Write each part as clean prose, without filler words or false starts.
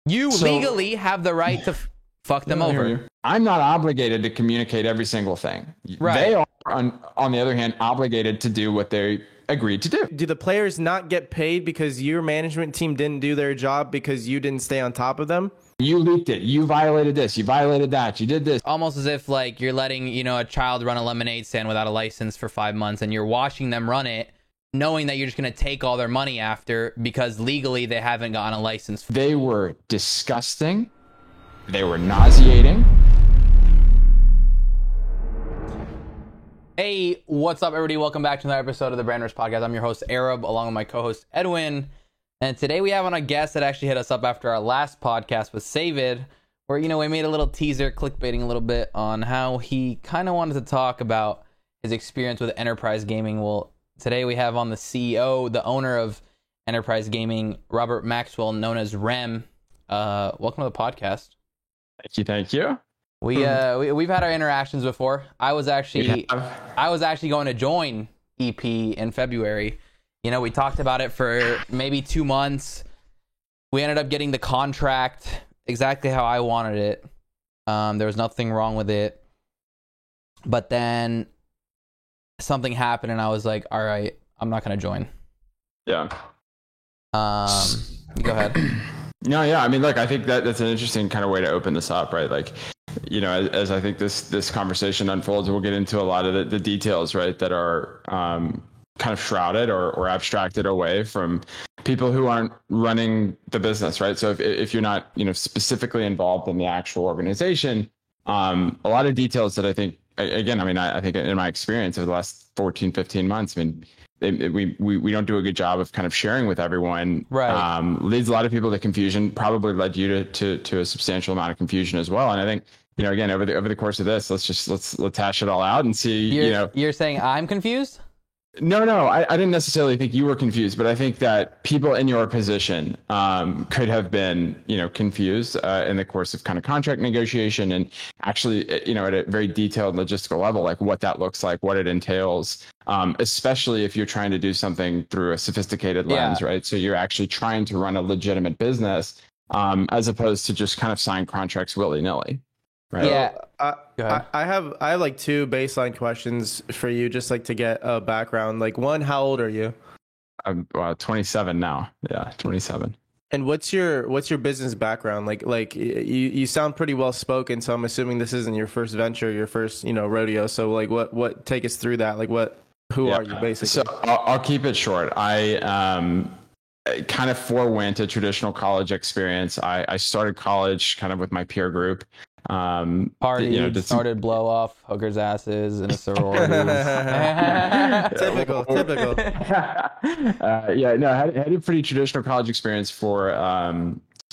You legally have the right to fuck them over. I'm not obligated to communicate every single thing. Right. They are, on the other hand, obligated to do what they agreed to do. Do the players not get paid because your management team didn't do their job because you didn't stay on top of them? You leaked it. You violated this. You violated that. You did this. Almost as if like you're letting, a child run a lemonade stand without a license for 5 months and you're watching them run it, knowing that you're just going to take all their money after because legally they haven't gotten a license. They were disgusting. They were nauseating. Hey, what's up, everybody? Welcome back to another episode of the Brand Rush Podcast. I'm your host, Arab, along with my co-host, Edwin. And today we have on a guest that actually hit us up after our last podcast with Savid, where, we made a little teaser, clickbaiting a little bit on how he kind of wanted to talk about his experience with Enterprise Gaming. Well, today we have on the CEO, the owner of Enterprise Gaming, Robert Maxwell, known as Rem. Welcome to the podcast. Thank you. We've had our interactions before. I was actually going to join EP in February. We talked about it for maybe 2 months. We ended up getting the contract exactly how I wanted it. There was nothing wrong with it. But then something happened and I was like, all right, I'm not going to join. Yeah. Go ahead. No, yeah. I mean, look, I think that's an interesting kind of way to open this up, right? Like, as I think this conversation unfolds, we'll get into a lot of the details, right, that are kind of shrouded or abstracted away from people who aren't running the business, right? So if you're not, specifically involved in the actual organization, a lot of details that I think, again, I think in my experience over the last 14, 15 months, we don't do a good job of kind of sharing with everyone. Right. Leads a lot of people to confusion, probably led you to a substantial amount of confusion as well. And I think, again, over the course of this, let's hash it all out and see, You're saying I'm confused? No, I didn't necessarily think you were confused, but I think that people in your position could have been, confused in the course of kind of contract negotiation and actually, at a very detailed logistical level, like what that looks like, what it entails, especially if you're trying to do something through a sophisticated lens, right? So you're actually trying to run a legitimate business as opposed to just kind of sign contracts willy-nilly. Right. Yeah, I have like two baseline questions for you, just like to get a background. Like, one, how old are you? I'm 27 now. Yeah, 27. And what's your business background? Like you sound pretty well spoken, so I'm assuming this isn't your first venture, your first rodeo. So like, what take us through that? Like, who are you basically? So I'll keep it short. I kind of forewent a traditional college experience. I started college kind of with my peer group. Party, started blow off hookers' asses in a sorority. typical. I had a pretty traditional college experience for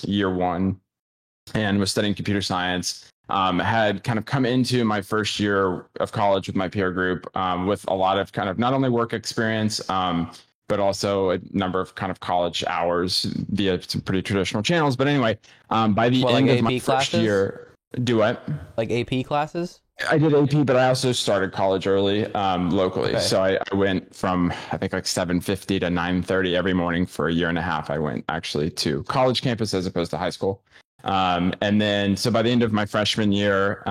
year one, and was studying computer science. Had kind of come into my first year of college with my peer group with a lot of kind of not only work experience, but also a number of kind of college hours via some pretty traditional channels. But anyway, by the end of my first year. Do what? Like AP classes? I did AP, but I also started college early locally. Okay. So I went from, I think, like 7:50 to 9:30 every morning for a year and a half. I went actually to college campus as opposed to high school. And then, so by the end of my freshman year,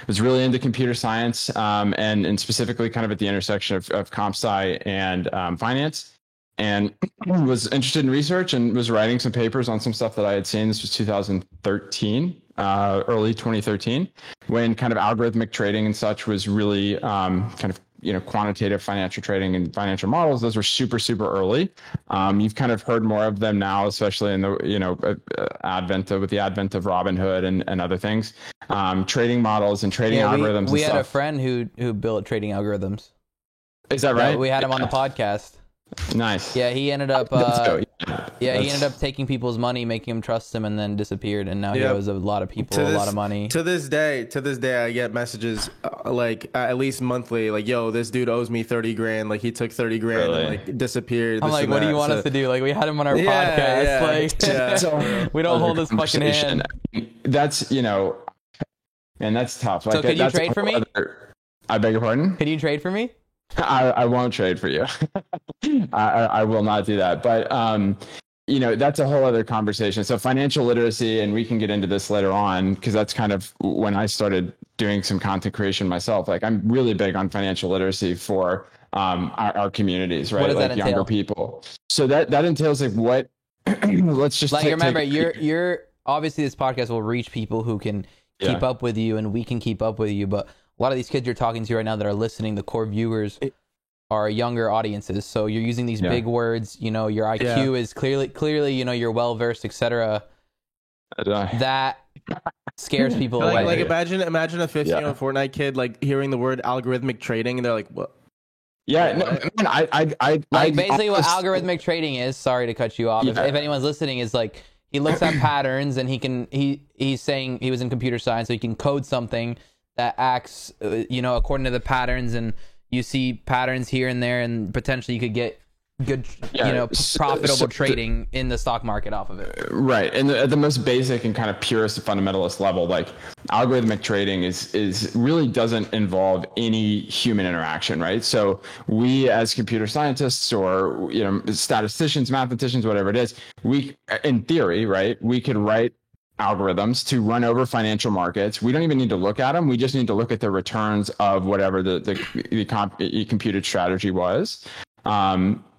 was really into computer science and specifically kind of at the intersection of comp sci and finance. And was interested in research and was writing some papers on some stuff that I had seen. This was 2013. Early 2013, when kind of algorithmic trading and such was really kind of quantitative financial trading and financial models. Those were super early. You've kind of heard more of them now, especially in the with the advent of Robinhood and other things. Trading models and trading algorithms. We had a friend who built trading algorithms. Is that right? Yeah, we had him on the podcast. Nice. Yeah, he ended up. He ended up taking people's money, making them trust him, and then disappeared. And now he owes a lot of people a lot of money. To this day, I get messages like at least monthly, like, "Yo, this dude owes me 30 grand. Like, he took 30 grand and like disappeed." I'm like, "What do you want us to do?" Like, we had him on our podcast. Like, we don't hold his fucking hand. That's and that's tough. So, could you trade for me? I beg your pardon? Could you trade for me? I won't trade for you. I will not do that. But that's a whole other conversation. So financial literacy, and we can get into this later on, because that's kind of when I started doing some content creation myself. Like I'm really big on financial literacy for our communities, right? What does like that entail? younger people. So that entails like what, let's just remember, you're obviously this podcast will reach people who can keep up with you, and we can keep up with you. But a lot of these kids you're talking to right now that are listening, the core viewers are younger audiences. So you're using these big words, your IQ is clearly, you're well versed, etc. That scares people away. Like imagine a 15-year-old Fortnite kid like hearing the word algorithmic trading, and they're like, what? Yeah, no, I basically what algorithmic trading is, sorry to cut you off, if anyone's listening, is like he looks at patterns, and he's saying he was in computer science, so he can code something that acts according to the patterns, and you see patterns here and there, and potentially you could get good profitable trading in the stock market off of it. Right. And at the most basic and kind of purest fundamentalist level, like algorithmic trading is really doesn't involve any human interaction, right? So we as computer scientists or statisticians, mathematicians, whatever it is, we in theory, right, we could write algorithms to run over financial markets. We don't even need to look at them. We just need to look at the returns of whatever the computed strategy was.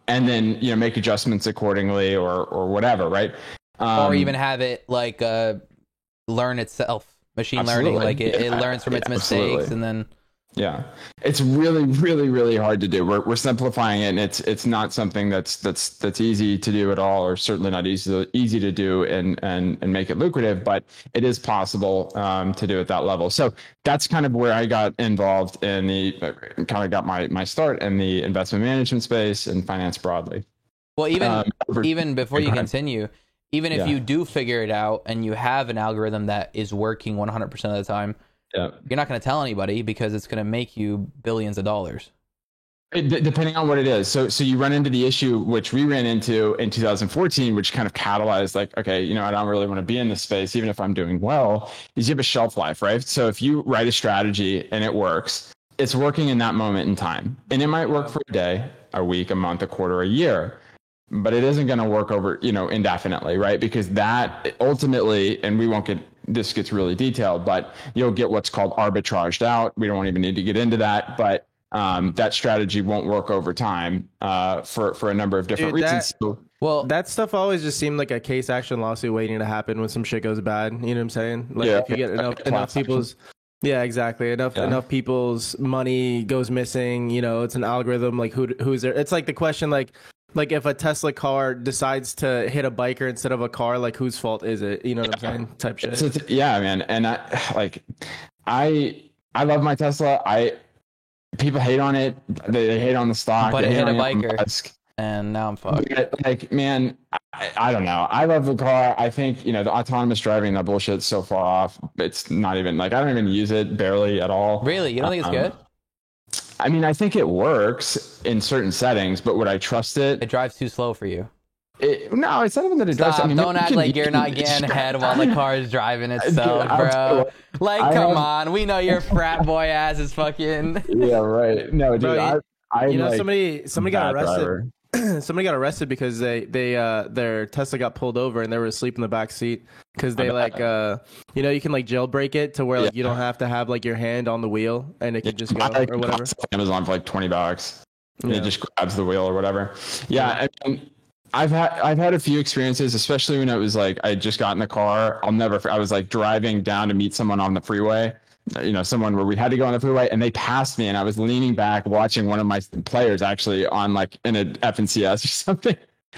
And then make adjustments accordingly or whatever, right? Or even have it like learn itself, machine learning, like it learns from its mistakes, and then it's really, really, really hard to do. We're simplifying it, and it's not something that's easy to do at all, or certainly not easy to do and make it lucrative. But it is possible to do at that level. So that's kind of where I got involved got my start in the investment management space and finance broadly. Well, even before you continue, even if you do figure it out and you have an algorithm that is working 100% of the time, you're not going to tell anybody because it's going to make you billions of dollars. Depending on what it is. So you run into the issue, which we ran into in 2014, which kind of catalyzed like, okay, I don't really want to be in this space, even if I'm doing well, is you have a shelf life, right? So if you write a strategy and it works, it's working in that moment in time. And it might work for a day, a week, a month, a quarter, a year, but it isn't going to work over, indefinitely, right? Because that ultimately, and this gets really detailed, but you'll get what's called arbitraged out. We don't even need to get into that, but that strategy won't work over time for a number of different reasons. Well, that stuff always just seemed like a case action lawsuit waiting to happen when some shit goes bad. You know what I'm saying? Like if you get enough people's enough people's money goes missing, it's an algorithm. Like who's there? It's like the question, like if a Tesla car decides to hit a biker instead of a car, like whose fault is it? You know what I'm saying? Type shit. Man. And I love my Tesla. People hate on it. They hate on the stock. But it hit a biker, and now I'm fucked. Like, man, I don't know. I love the car. I think the autonomous driving, that bullshit's so far off. It's not even like I don't even use it barely at all. Really, you don't think it's good? I mean, I think it works in certain settings, but would I trust it? It drives too slow for you. No, it's not even that it drives. I mean, don't act like you're not getting ahead while the car is driving itself, bro. Like, come on. We know your frat boy ass is fucking. Yeah, right. No, dude. Bro, I somebody got arrested. Somebody got arrested because their Tesla got pulled over and they were asleep in the back seat because they you can like jailbreak it to where like you don't have to have like your hand on the wheel and it can just go or whatever. Amazon for like $20 and it just grabs the wheel or whatever. Yeah. I mean, I've had a few experiences, especially when it was like I just got in the car. I was like driving down to meet someone on the freeway. Someone where we had to go on the freeway and they passed me and I was leaning back watching one of my players actually on like in an FNCS or something.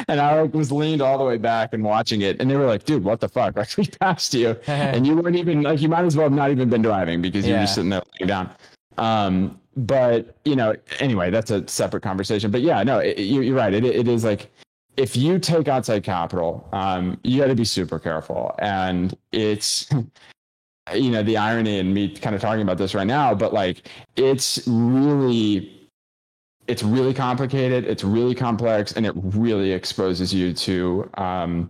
And I was leaned all the way back and watching it. And they were like, dude, what the fuck? Like we passed you and you weren't even like, you might as well have not even been driving because you were just sitting there laying down. But anyway, that's a separate conversation, but you're right. It is like, if you take outside capital, you got to be super careful. And it's, the irony in me kind of talking about this right now, but like, it's really complicated. It's really complex and it really exposes you to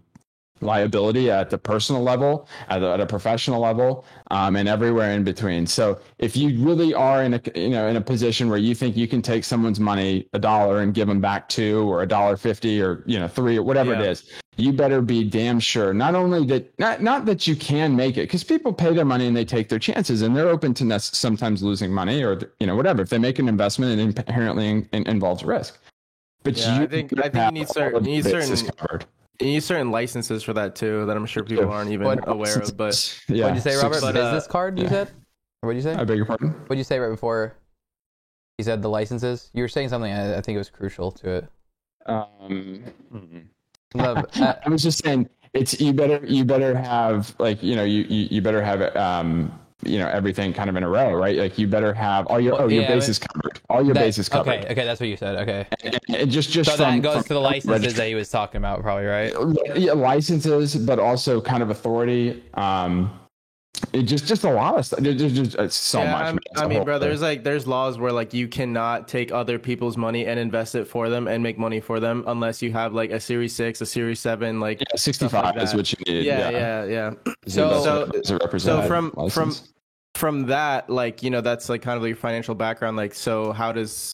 liability at the personal level, at a professional level, and everywhere in between. So if you really are in a position where you think you can take someone's money, $1, and give them back $2 or $1.50 or $3 or whatever it is, you better be damn sure not only that not that you can make it, because people pay their money and they take their chances and they're open to sometimes losing money or whatever. If they make an investment, it inherently involves risk. But I think you need certain licenses for that too, that I'm sure people aren't even aware of. But what did you say, Robert? Business card, you said? Or what did you say? I beg your pardon? What did you say right before you said the licenses? You were saying something, I think it was crucial to it. I was just saying, you better have you better have everything kind of in a row, right? Like you better have all your bases covered. All your bases covered. Okay, that's what you said. Okay. And just so that goes to the licenses that he was talking about, probably, right? Yeah, licenses, but also kind of authority. It just a lot of stuff. It's so much. I mean, bro, there's laws where like you cannot take other people's money and invest it for them and make money for them unless you have like a Series 6, a Series 7, like 65 is what you need. Yeah. So from that, like, that's like kind of your financial background. Like, so how does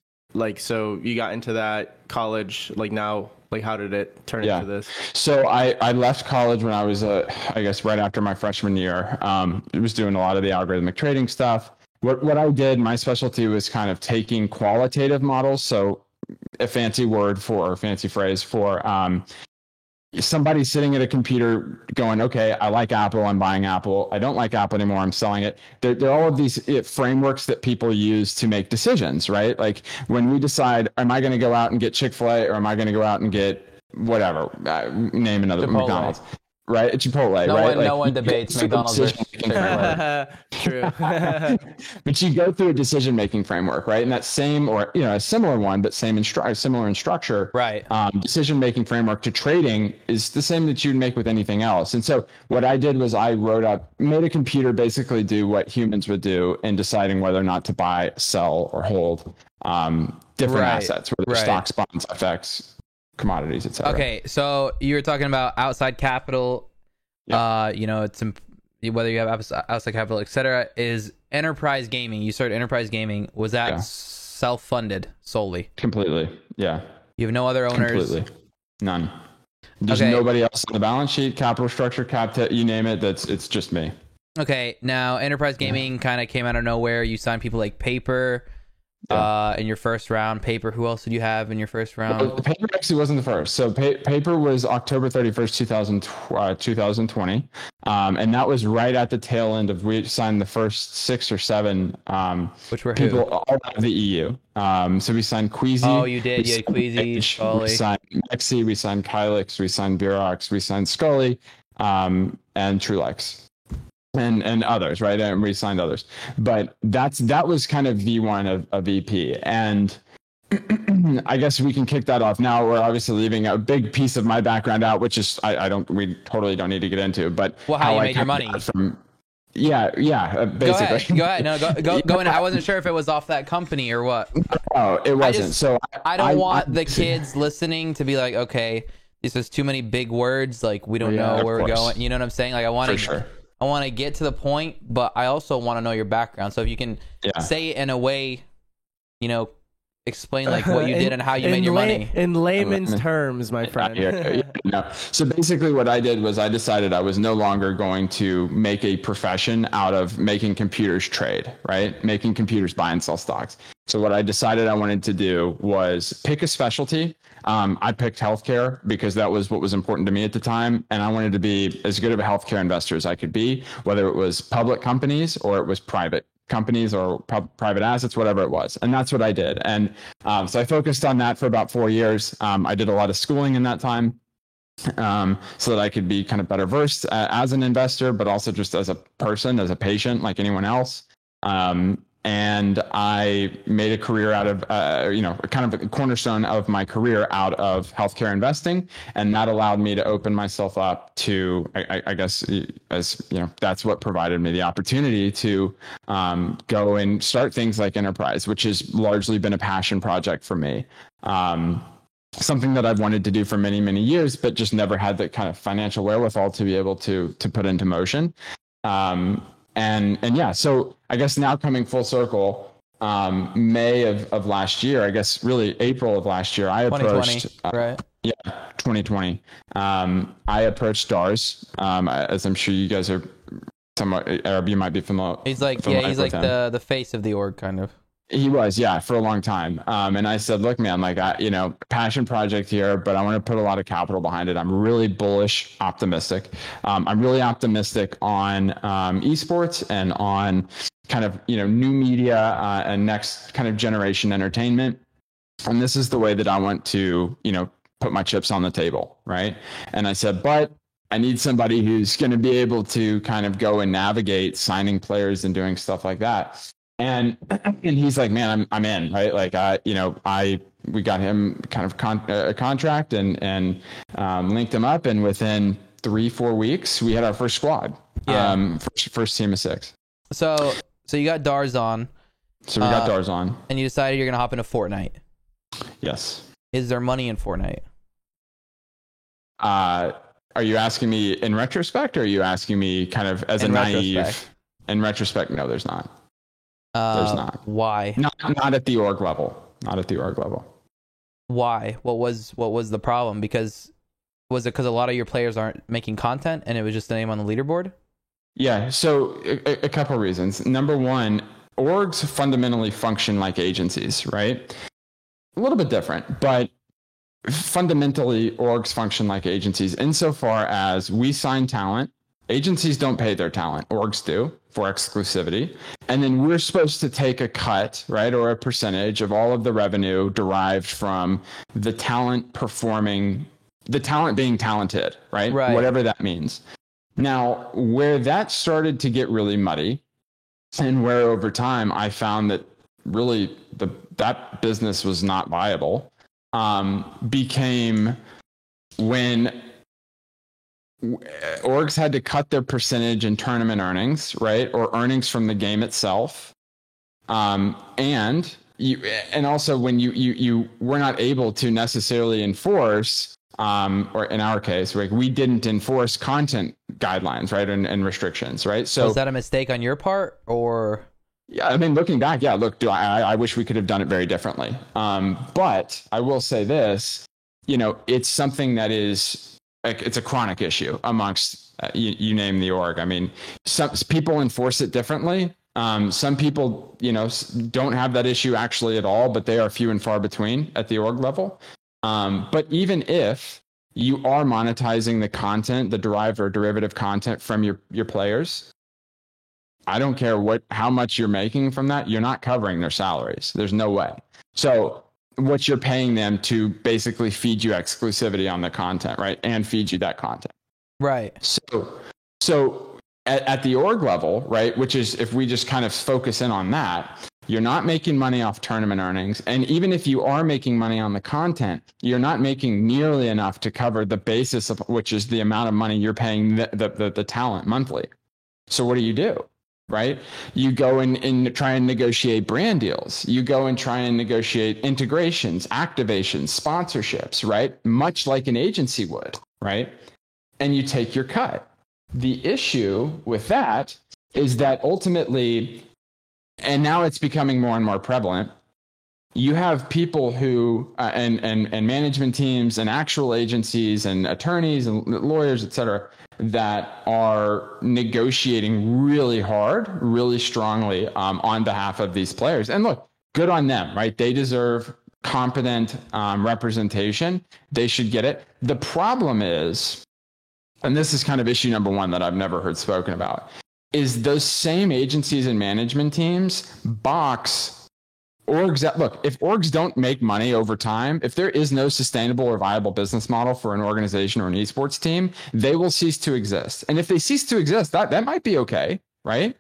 so you got into that college, like now, like how did it turn into this? So I left college when I was, I guess right after my freshman year. I was doing a lot of the algorithmic trading stuff. What I did, my specialty was kind of taking qualitative models. So a fancy phrase for somebody sitting at a computer going, okay, I like Apple, I'm buying Apple. I don't like Apple anymore, I'm selling it. There are all of these frameworks that people use to make decisions, right? Like when we decide, am I going to go out and get Chick-fil-A or am I going to go out and get whatever, name another, Chipotle. McDonald's? Right, at Chipotle, No one debates McDonald's versus Chick-fil-A. True. But you go through a decision-making framework, right? And that same, or a similar one, but similar in structure. Right. Decision-making framework to trading is the same that you'd make with anything else. And so what I did was I made a computer basically do what humans would do in deciding whether or not to buy, sell, or hold different assets, whether stocks, bonds, FX, commodities, etc. Okay, so you were talking about outside capital, it's whether you have outside capital, etc. Is enterprise gaming? You started enterprise gaming. Was that self-funded solely? Completely. Yeah. You have no other owners. Completely. None. There's nobody else on the balance sheet, capital structure, you name it. It's just me. Okay. Now, enterprise gaming kind of came out of nowhere. You signed people like Paper. In your first round. Paper, who else did you have in your first round? Well, Paper actually wasn't the first. So Paper was October 31st, 2020. And that was right at the tail end of, we signed the first 6 or 7 which were people who? all out of the EU. So we signed Queasy. Oh, you did. You had Queasy, Scully. We signed Mexi, we signed Kylix, we signed Burox, we signed Scully, and Trulex. And others, right? And we signed others, but that was kind of V1 of VP. And I guess we can kick that off now. We're obviously leaving a big piece of my background out, which is we totally don't need to get into. But how you made your money? Basically. Go ahead. No, go in. I wasn't sure if it was off that company or what. Oh, it wasn't. I don't want the kids listening to be like, okay, this is too many big words. Like we don't know where we're going. You know what I'm saying? Like I want to get to the point, but I also want to know your background. So if you can say it in a way, explain like what you did and how you made your money. In layman's terms, my friend. No. So basically what I did was I decided I was no longer going to make a profession out of making computers trade, right? Making computers buy and sell stocks. So what I decided I wanted to do was pick a specialty. I picked healthcare because that was what was important to me at the time. And I wanted to be as good of a healthcare investor as I could be, whether it was public companies or it was private companies or private assets, whatever it was. And that's what I did. And so I focused on that for about 4 years. I did a lot of schooling in that time so that I could be kind of better versed as an investor, but also just as a person, as a patient, like anyone else. And I made a career out of, kind of a cornerstone of my career out of healthcare investing. And that allowed me to open myself up to, I guess, as that's what provided me the opportunity to go and start things like Enterprise, which has largely been a passion project for me. something that I've wanted to do for many, many years, but just never had the kind of financial wherewithal to be able to put into motion. And yeah, so I guess now coming full circle, May of last year, I guess really April of last year, I approached, right? Yeah, 2020. I approached Dars, as I'm sure you guys are somewhat, Arab, you might be familiar. He's like the face of the org, kind of. He was, yeah, for a long time. And I said, look, man, like, passion project here, but I want to put a lot of capital behind it. I'm really bullish, optimistic. I'm really optimistic on esports and on kind of, new media and next kind of generation entertainment. And this is the way that I want to, put my chips on the table, right? And I said, but I need somebody who's going to be able to kind of go and navigate signing players and doing stuff like that. And he's like, man, I'm in, right? Like, we got him kind of a contract and linked him up. And within 3-4 weeks, we had our first squad. Yeah. First team of 6. So you got Dars on. So we got Dars on. And you decided you're going to hop into Fortnite. Yes. Is there money in Fortnite? Are you asking me in retrospect, or are you asking me kind of as a naive? In retrospect, no, there's not. There's not. Why? Not at the org level. Not at the org level. Why? What was the problem? Was it because a lot of your players aren't making content and it was just the name on the leaderboard? Yeah. So a couple of reasons. Number one, orgs fundamentally function like agencies, right? A little bit different, but fundamentally orgs function like agencies insofar as we sign talent. Agencies don't pay their talent. Orgs do for exclusivity. And then we're supposed to take a cut, right, or a percentage of all of the revenue derived from the talent being talented, right? Whatever that means. Now, where that started to get really muddy, and where over time I found that really that business was not viable, became when orgs had to cut their percentage in tournament earnings, right, or earnings from the game itself, and also when you were not able to necessarily enforce, or in our case, like, we didn't enforce content guidelines, right, and restrictions, right. So was that a mistake on your part, or? Yeah, I mean, looking back, yeah, look, I wish we could have done it very differently. But I will say this, it's something that is. It's a chronic issue amongst you name the org. I mean, some people enforce it differently. Some people, don't have that issue actually at all, but they are few and far between at the org level. But even if you are monetizing the content, the derived or derivative content from your players, I don't care how much you're making from that, you're not covering their salaries. There's no way. So what you're paying them to basically feed you exclusivity on the content, right? And feed you that content. Right. So at the org level, right, which is, if we just kind of focus in on that, you're not making money off tournament earnings. And even if you are making money on the content, you're not making nearly enough to cover the basis of which is the amount of money you're paying the talent monthly. So what do? Right? You go and try and negotiate brand deals. You go and try and negotiate integrations, activations, sponsorships, right? Much like an agency would, right? And you take your cut. The issue with that is that ultimately, and now it's becoming more and more prevalent, you have people who, and management teams and actual agencies and attorneys and lawyers, et cetera, that are negotiating really hard, really strongly on behalf of these players. And look, good on them, right? They deserve competent representation. They should get it. The problem is, and this is kind of issue number one that I've never heard spoken about, is those same agencies and management teams box orgs. Look, if orgs don't make money over time, if there is no sustainable or viable business model for an organization or an esports team, they will cease to exist. And if they cease to exist, that might be okay, right?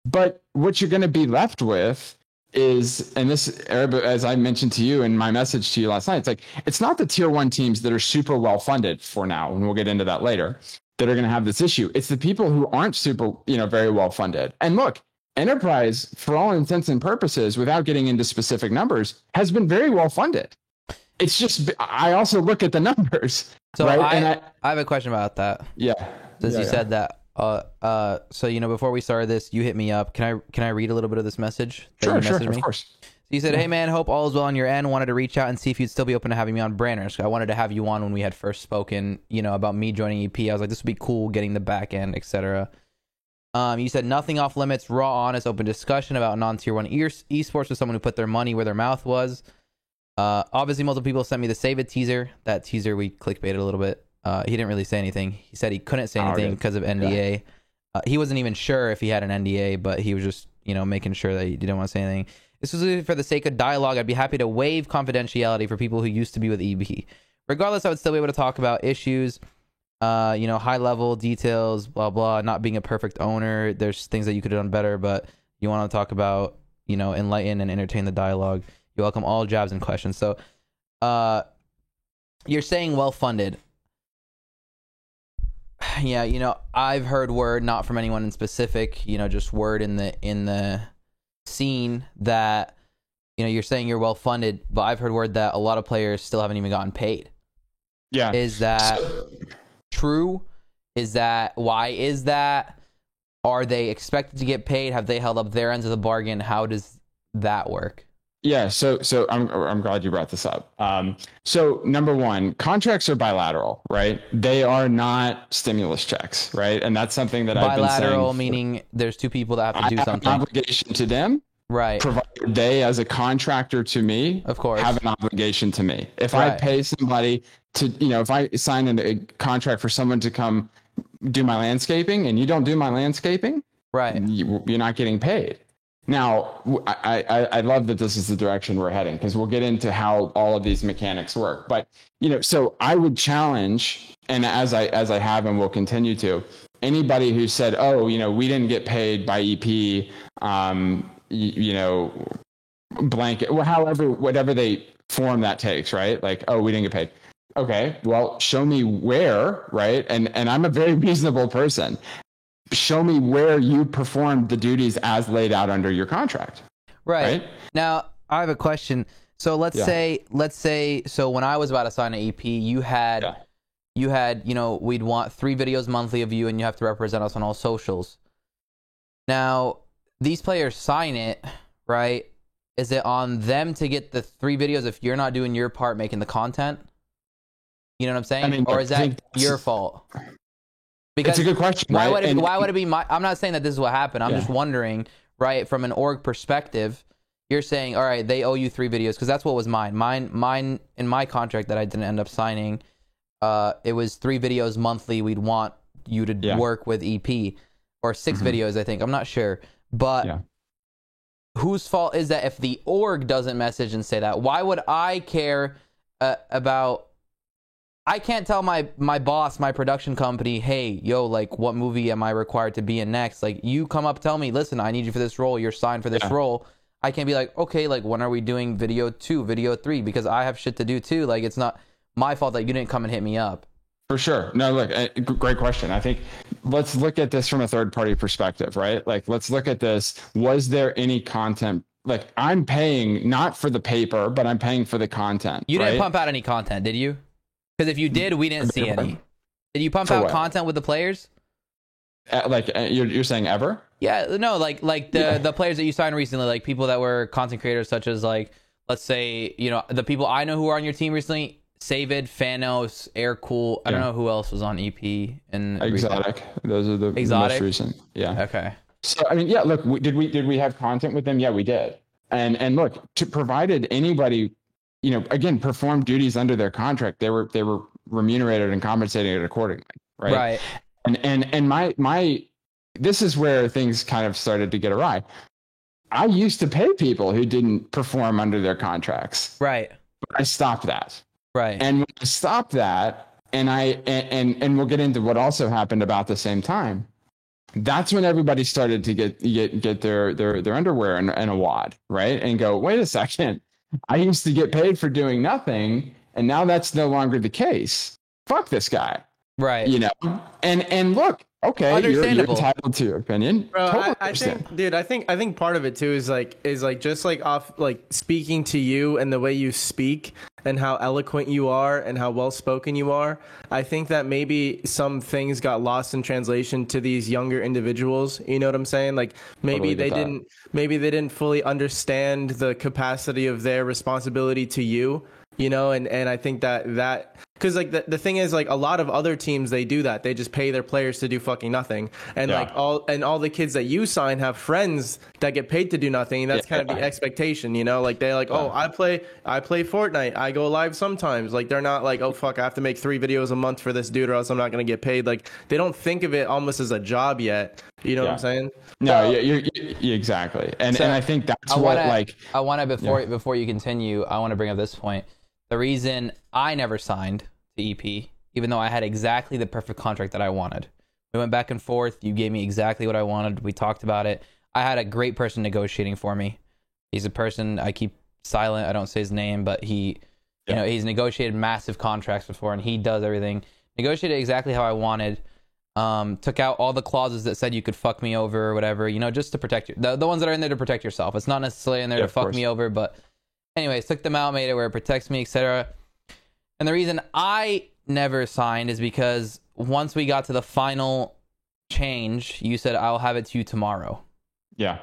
But what you're going to be left with is, and this, as I mentioned to you in my message to you last night, it's not the tier 1 teams that are super well funded for now, and we'll get into that later, that are going to have this issue. It's the people who aren't super, very well funded. And look, Enterprise, for all intents and purposes, without getting into specific numbers, has been very well funded. it's just, I also look at the numbers. So right? I have a question about that. Yeah. Since you said that, so before we started this, you hit me up. Can I read a little bit of this message? Sure, of course. So you said, "Hey man, hope all is well on your end. Wanted to reach out and see if you'd still be open to having me on Branders. I wanted to have you on when we had first spoken, about me joining EP. I was like, this would be cool, getting the back end, etc." You said nothing off limits, raw, honest, open discussion about non-tier 1 esports with someone who put their money where their mouth was. Obviously, multiple people sent me the Save It teaser. That teaser we clickbaited a little bit. He didn't really say anything. He said he couldn't say anything because of NDA. He wasn't even sure if he had an NDA, but he was just, making sure that he didn't want to say anything. This was for the sake of dialogue. I'd be happy to waive confidentiality for people who used to be with EB. Regardless, I would still be able to talk about issues, high level details, blah, blah, not being a perfect owner. There's things that you could have done better, but you want to talk about, enlighten and entertain the dialogue. You welcome all jabs and questions. So, you're saying well-funded. Yeah, I've heard word, not from anyone in specific, just word in the scene that, you're saying you're well-funded, but I've heard word that a lot of players still haven't even gotten paid. Yeah. Is that true? Why is that? Are they expected to get paid? Have they held up their ends of the bargain? How does that work? Yeah, so I'm glad you brought this up. So number one, contracts are bilateral, right? They are not stimulus checks, right? And that's something that I've been saying. Bilateral meaning there's two people that have to do something. An obligation to them, right? Provided they, as a contractor to me, of course, have an obligation to me. If I pay somebody to, if I sign a contract for someone to come do my landscaping and you don't do my landscaping, right? You're not getting paid. Now, I love that this is the direction we're heading because we'll get into how all of these mechanics work. But, so I would challenge, and as I have and will continue to, anybody who said, oh, we didn't get paid by EP, blanket, whatever they form that takes, right? Like, oh, we didn't get paid. Okay, well, show me where, right? And I'm a very reasonable person. Show me where you performed the duties as laid out under your contract. Right. Now, I have a question. So let's say, so when I was about to sign an EP, you had, we'd want 3 videos monthly of you and you have to represent us on all socials. Now, these players sign it, right? Is it on them to get the 3 videos if you're not doing your part making the content? You know what I'm saying? Or is that your fault? Because it's a good question. Why right? would it be my? I'm not saying that this is what happened. I'm just wondering, right? From an org perspective, you're saying, all right, they owe you 3 videos because that's what was mine. Mine in my contract that I didn't end up signing, it was 3 videos monthly. We'd want you to work with EP or 6 videos. I think I'm not sure, but whose fault is that if the org doesn't message and say that? Why would I care about? I can't tell my boss, my production company, hey, yo, like, what movie am I required to be in next? Like, you come up, tell me, listen, I need you for this role. You're signed for this role. I can't be like, okay, like, when are we doing video 2, video 3? Because I have shit to do too. Like, it's not my fault that you didn't come and hit me up. For sure. No, look, great question. I think let's look at this from a third party perspective, right? Like, let's look at this. Was there any content? Like, I'm paying not for the paper, but I'm paying for the content. You didn't pump out any content, did you? Because if you did, we didn't see any. Did you pump out content with the players? You're saying ever? Yeah, no, like the players that you signed recently, like people that were content creators, such as like, let's say, the people I know who are on your team recently, Savid, Fanos, Aircool. I don't know who else was on EP and Exotic. Those are the most recent. Yeah. Okay. So I mean, look, did we have content with them? Yeah, we did. And look, provided anybody, again, performed duties under their contract, they were remunerated and compensated accordingly, right? Right. And my this is where things kind of started to get awry. I used to pay people who didn't perform under their contracts. Right. But I stopped that. Right. And when I stopped that, and we'll get into what also happened about the same time. That's when everybody started to get their underwear in a wad, right? And go, wait a second. I used to get paid for doing nothing, and now that's no longer the case. Fuck this guy. Right. And look, okay, you're entitled to your opinion. Bro, totally I think, dude, I think part of it too is like just like off like speaking to you and the way you speak and how eloquent you are and how well spoken you are, I think that maybe some things got lost in translation to these younger individuals. You know what I'm saying? Like maybe they didn't fully understand the capacity of their responsibility to you, you know, and I think that because like the thing is, like, a lot of other teams, they do that. They just pay their players to do fucking nothing. And like all the kids that you sign have friends that get paid to do nothing. And that's kind of the expectation, you know, like they're like, oh, I play Fortnite. I go live sometimes. Like they're not like, oh fuck, I have to make 3 videos a month for this dude or else I'm not going to get paid. Like they don't think of it almost as a job yet. You know what I'm saying? No, you're exactly. And I think that's I want to, before you continue, I want to bring up this point. The reason I never signed to EP, even though I had exactly the perfect contract that I wanted. We went back and forth. You gave me exactly what I wanted. We talked about it. I had a great person negotiating for me. He's a person, I keep silent. I don't say his name, but he, you know, he's negotiated massive contracts before, and he does everything. Negotiated exactly how I wanted. Took out all the clauses that said you could fuck me over or whatever, you know, just to protect you. The ones that are in there to protect yourself. It's not necessarily in there to fuck me over, but anyways, took them out, made it where it protects me, etc. And the reason I never signed is because once we got to the final change, you said, I'll have it to you tomorrow. Yeah.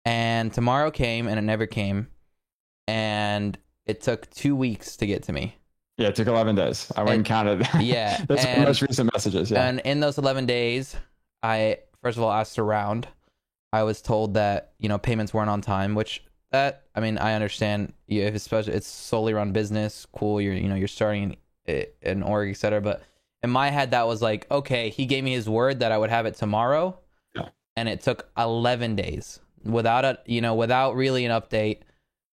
And tomorrow came, and it never came. And it took 2 weeks to get to me. Yeah, it took 11 days. I went and counted. Yeah. That's the most recent messages. Yeah. And in those 11 days, I, first of all, asked around. I was told that, you know, payments weren't on time, which... I mean, I understand if it's solely around business, cool. You're starting an org, etc. But in my head, that was like, okay, he gave me his word that I would have it tomorrow, and it took 11 days without really an update.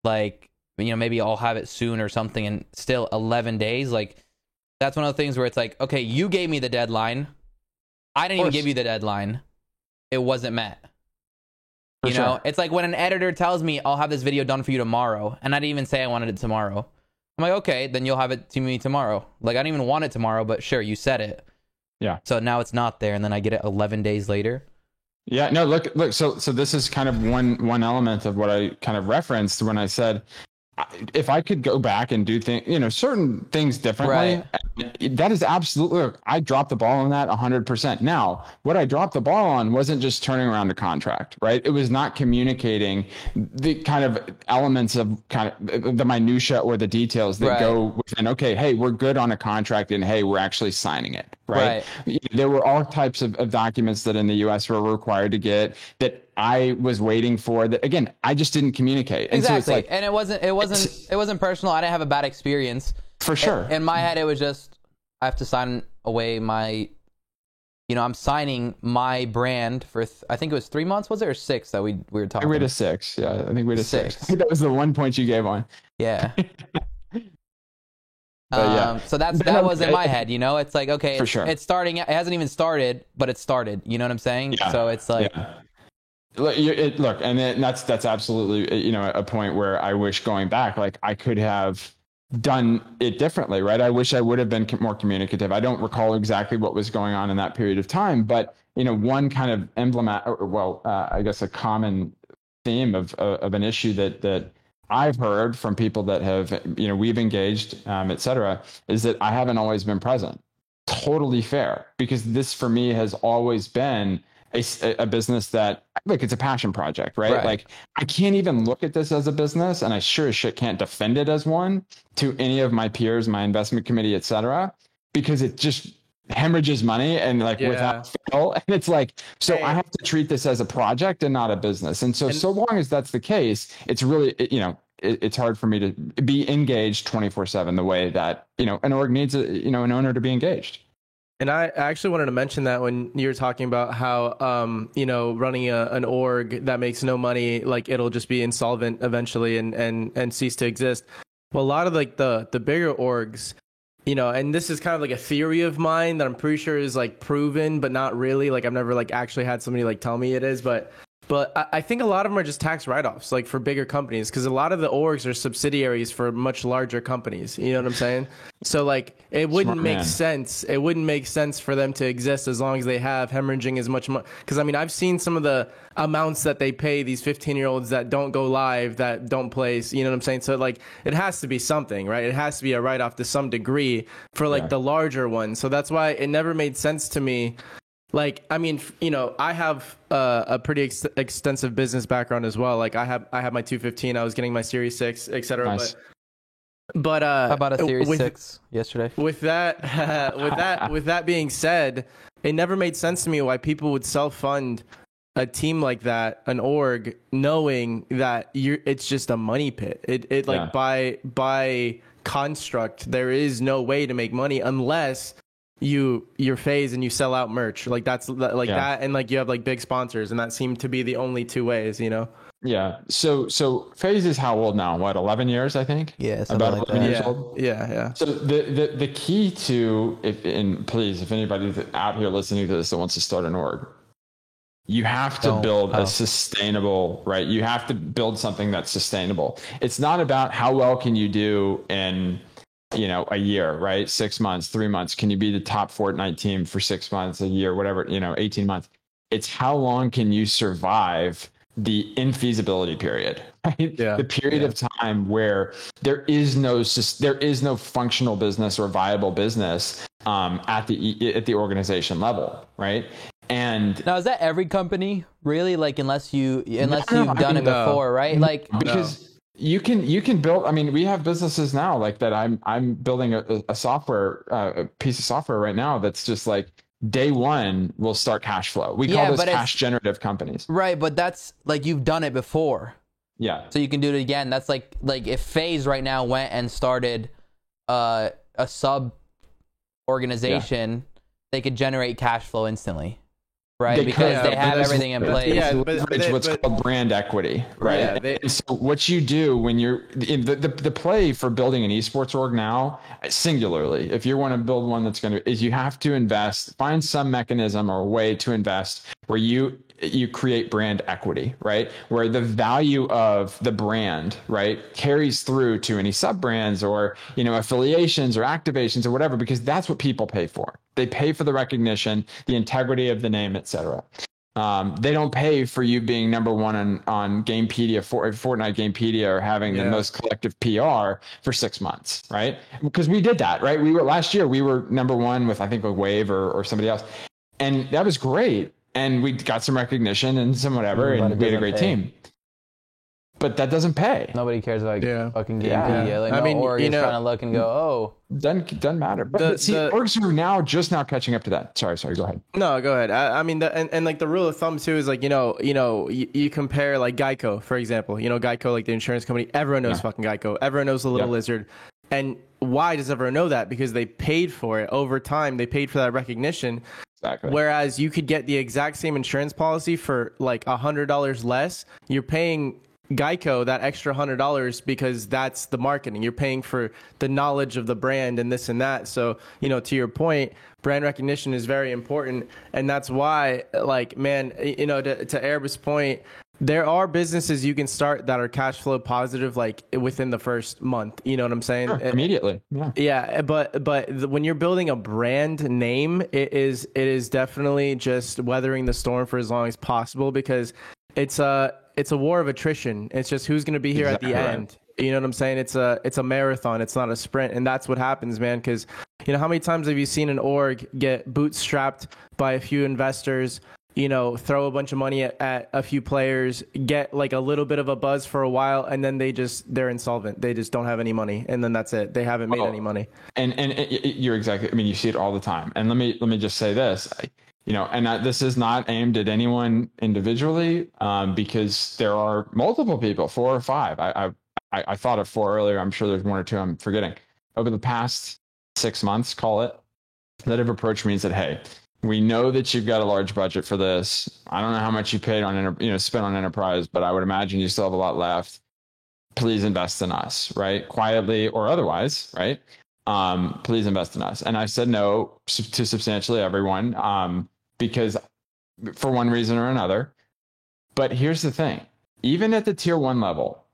Like, you know, maybe I'll have it soon or something, and still 11 days. Like, that's one of the things where it's like, okay, you gave me the deadline, I didn't even give you the deadline. It wasn't met. You know, it's like when an editor tells me I'll have this video done for you tomorrow, and I didn't even say I wanted it tomorrow. I'm like, okay, then you'll have it to me tomorrow. Like, I didn't even want it tomorrow, but sure, you said it. Yeah. So now it's not there, and then I get it 11 days later. Yeah, no, look. So this is kind of one element of what I kind of referenced when I said, if I could go back and do certain things differently, that is absolutely, I dropped the ball on that 100%. Now, what I dropped the ball on wasn't just turning around a contract, right? It was not communicating the kind of elements of kind of the minutia or the details that go within, okay, hey, we're good on a contract, and hey, we're actually signing it, right? There were all types of documents that in the US were required to get that I was waiting for, that again, I just didn't communicate. And exactly. So it's like, and it wasn't personal. I didn't have a bad experience. For sure. In my head, it was just, I have to sign away my, I'm signing my brand for, I think it was 3 months, was it, or 6 that we were talking? We had a 6. Yeah, I think we had a 6. I think that was the 1 point you gave on. Yeah. So that was in my head, it's like, okay, for sure. It's starting. It hasn't even started, but it started. You know what I'm saying? Yeah. So it's like, look, and that's absolutely, a point where I wish going back, like I could have done it differently, right? I wish I would have been more communicative. I don't recall exactly what was going on in that period of time, but one kind of I guess a common theme of an issue that I've heard from people that have, we've engaged, et cetera, is that I haven't always been present. Totally fair, because this for me has always been a business that, look, it's a passion project, right? Like I can't even look at this as a business, and I sure as shit can't defend it as one to any of my peers, my investment committee, et cetera, because it just hemorrhages money and without fail. And it's like, so I have to treat this as a project and not a business. And so long as that's the case, it's really, it's hard for me to be engaged 24/7 the way that, an org needs an owner to be engaged. And I actually wanted to mention that when you were talking about how, running an org that makes no money, like it'll just be insolvent eventually and cease to exist. Well, a lot of like the bigger orgs, and this is kind of like a theory of mine that I'm pretty sure is like proven, but not really. Like I've never like actually had somebody like tell me it is, but But I think a lot of them are just tax write-offs, like for bigger companies, because a lot of the orgs are subsidiaries for much larger companies. You know what I'm saying? So like, it wouldn't make sense. It wouldn't make sense for them to exist as long as they have hemorrhaging as much money. Because I mean, I've seen some of the amounts that they pay these 15-year-olds that don't go live, that don't place. You know what I'm saying? So like, it has to be something, right? It has to be a write-off to some degree for like the larger ones. So that's why it never made sense to me. Like, I mean, you know, I have a pretty extensive business background as well. Like I have my 215. I was getting my Series 6, etc. Nice. But how about a Series 6 yesterday? With that being said, it never made sense to me why people would self-fund a team like that, an org, knowing that it's just a money pit. It like by construct, there is no way to make money unless you're FaZe and you sell out merch. Like that's like that, and like you have like big sponsors, and that seemed to be the only two ways, you know. Yeah. So FaZe is how old now? What, 11 years, I think? Yeah, about like 11 years old. Yeah. So the key to, if anybody out here listening to this that wants to start an org, you have to build a sustainable, right? You have to build something that's sustainable. It's not about how well can you do in, you know, a year, right? 6 months, 3 months. Can you be the top Fortnite team for 6 months, a year, whatever, 18 months? It's how long can you survive the infeasibility period, right? Yeah. The period of time where there is no functional business or viable business at the organization level, right? And now, is that every company really? Like, unless you've done it before, right? Like, because you can build. I mean, we have businesses now like that. I'm building a software, a piece of software right now that's just like day one will start cash flow. We call those cash generative companies, right? But that's like you've done it before, yeah. So you can do it again. That's like if FaZe right now went and started a sub organization, they could generate cash flow instantly. Right, because they have everything in place. Yeah, what's called brand equity, right? Yeah, and so what you do when you're in the play for building an esports org now, singularly, if you want to build one that's going to, is you have to invest, find some mechanism or way to invest where you create brand equity, right? Where the value of the brand, right, carries through to any sub brands or, affiliations or activations or whatever, because that's what people pay for. They pay for the recognition, the integrity of the name, etc. They don't pay for you being number one on Gamepedia, Fortnite Gamepedia, or having the most collective PR for 6 months, right? Because we did that, right? Last year we were number one with, I think, a Wave or somebody else, and that was great. And we got some recognition and some whatever, and we had a great team. But that doesn't pay. Nobody cares about fucking Gamepedia. Like, org is trying to look and go, doesn't matter. But orgs are just now catching up to that. Sorry, go ahead. No, go ahead. I mean, and like the rule of thumb too is like, you compare like Geico, for example. Geico, like the insurance company. Everyone knows fucking Geico. Everyone knows the little lizard. And why does everyone know that? Because they paid for it over time. They paid for that recognition. Exactly. Whereas you could get the exact same insurance policy for like $100 less. You're paying Geico that extra $100 because that's the marketing. You're paying for the knowledge of the brand and this and that. So, to your point, brand recognition is very important. And that's why, like, man, to Arab's point, there are businesses you can start that are cash flow positive, like within the first month. You know what I'm saying? Sure, immediately. Yeah. Yeah, but when you're building a brand name, it is definitely just weathering the storm for as long as possible, because it's a war of attrition. It's just who's going to be here at the end. You know what I'm saying? It's a marathon. It's not a sprint, and that's what happens, man. Because how many times have you seen an org get bootstrapped by a few investors? Throw a bunch of money at a few players, get like a little bit of a buzz for a while, and then they're insolvent. They just don't have any money, and then that's it. They haven't made any money. And you're exactly. I mean, you see it all the time. And let me just say this. This is not aimed at anyone individually, because there are multiple people, 4 or 5. I thought of 4 earlier. I'm sure there's 1 or 2 I'm forgetting. Over the past 6 months, call it, that have approached me and said, "Hey, we know that you've got a large budget for this. I don't know how much you paid on, spent on enterprise, but I would imagine you still have a lot left. Please invest in us," right? Quietly or otherwise, right? Please invest in us. And I said no to substantially everyone, because for one reason or another. But here's the thing, even at the tier 1 level,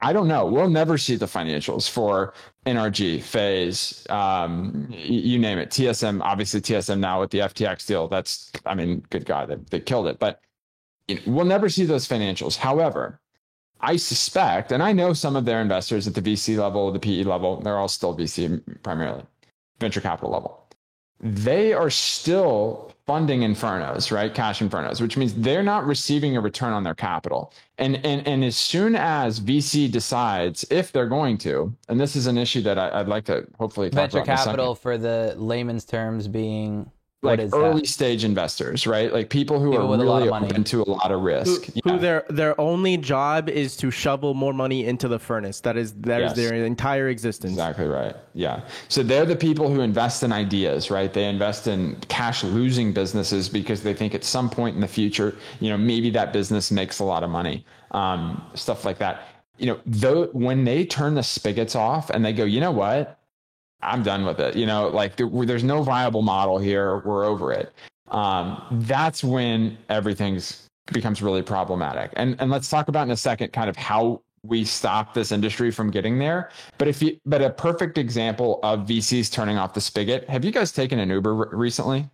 I don't know. We'll never see the financials for NRG, FaZe, you name it. TSM, obviously TSM now with the FTX deal. That's, I mean, good God, they killed it. But we'll never see those financials. However, I suspect, and I know some of their investors at the VC level, the PE level, they're all still VC primarily, venture capital level. They are still funding infernos, right? Cash infernos, which means they're not receiving a return on their capital. And as soon as VC decides, if they're going to, and this is an issue that I'd like to hopefully talk venture about in a capital second. For the layman's terms being like early stage investors, right? Like people who are really open to a lot of risk. Who their only job is to shovel more money into the furnace. That is their entire existence. Exactly right. Yeah. So they're the people who invest in ideas, right? They invest in cash losing businesses because they think at some point in the future, maybe that business makes a lot of money. Stuff like that. When they turn the spigots off and they go, you know what? I'm done with it. There's no viable model here. We're over it. That's when everything becomes really problematic. And let's talk about in a second kind of how we stop this industry from getting there. But a perfect example of VCs turning off the spigot. Have you guys taken an Uber recently?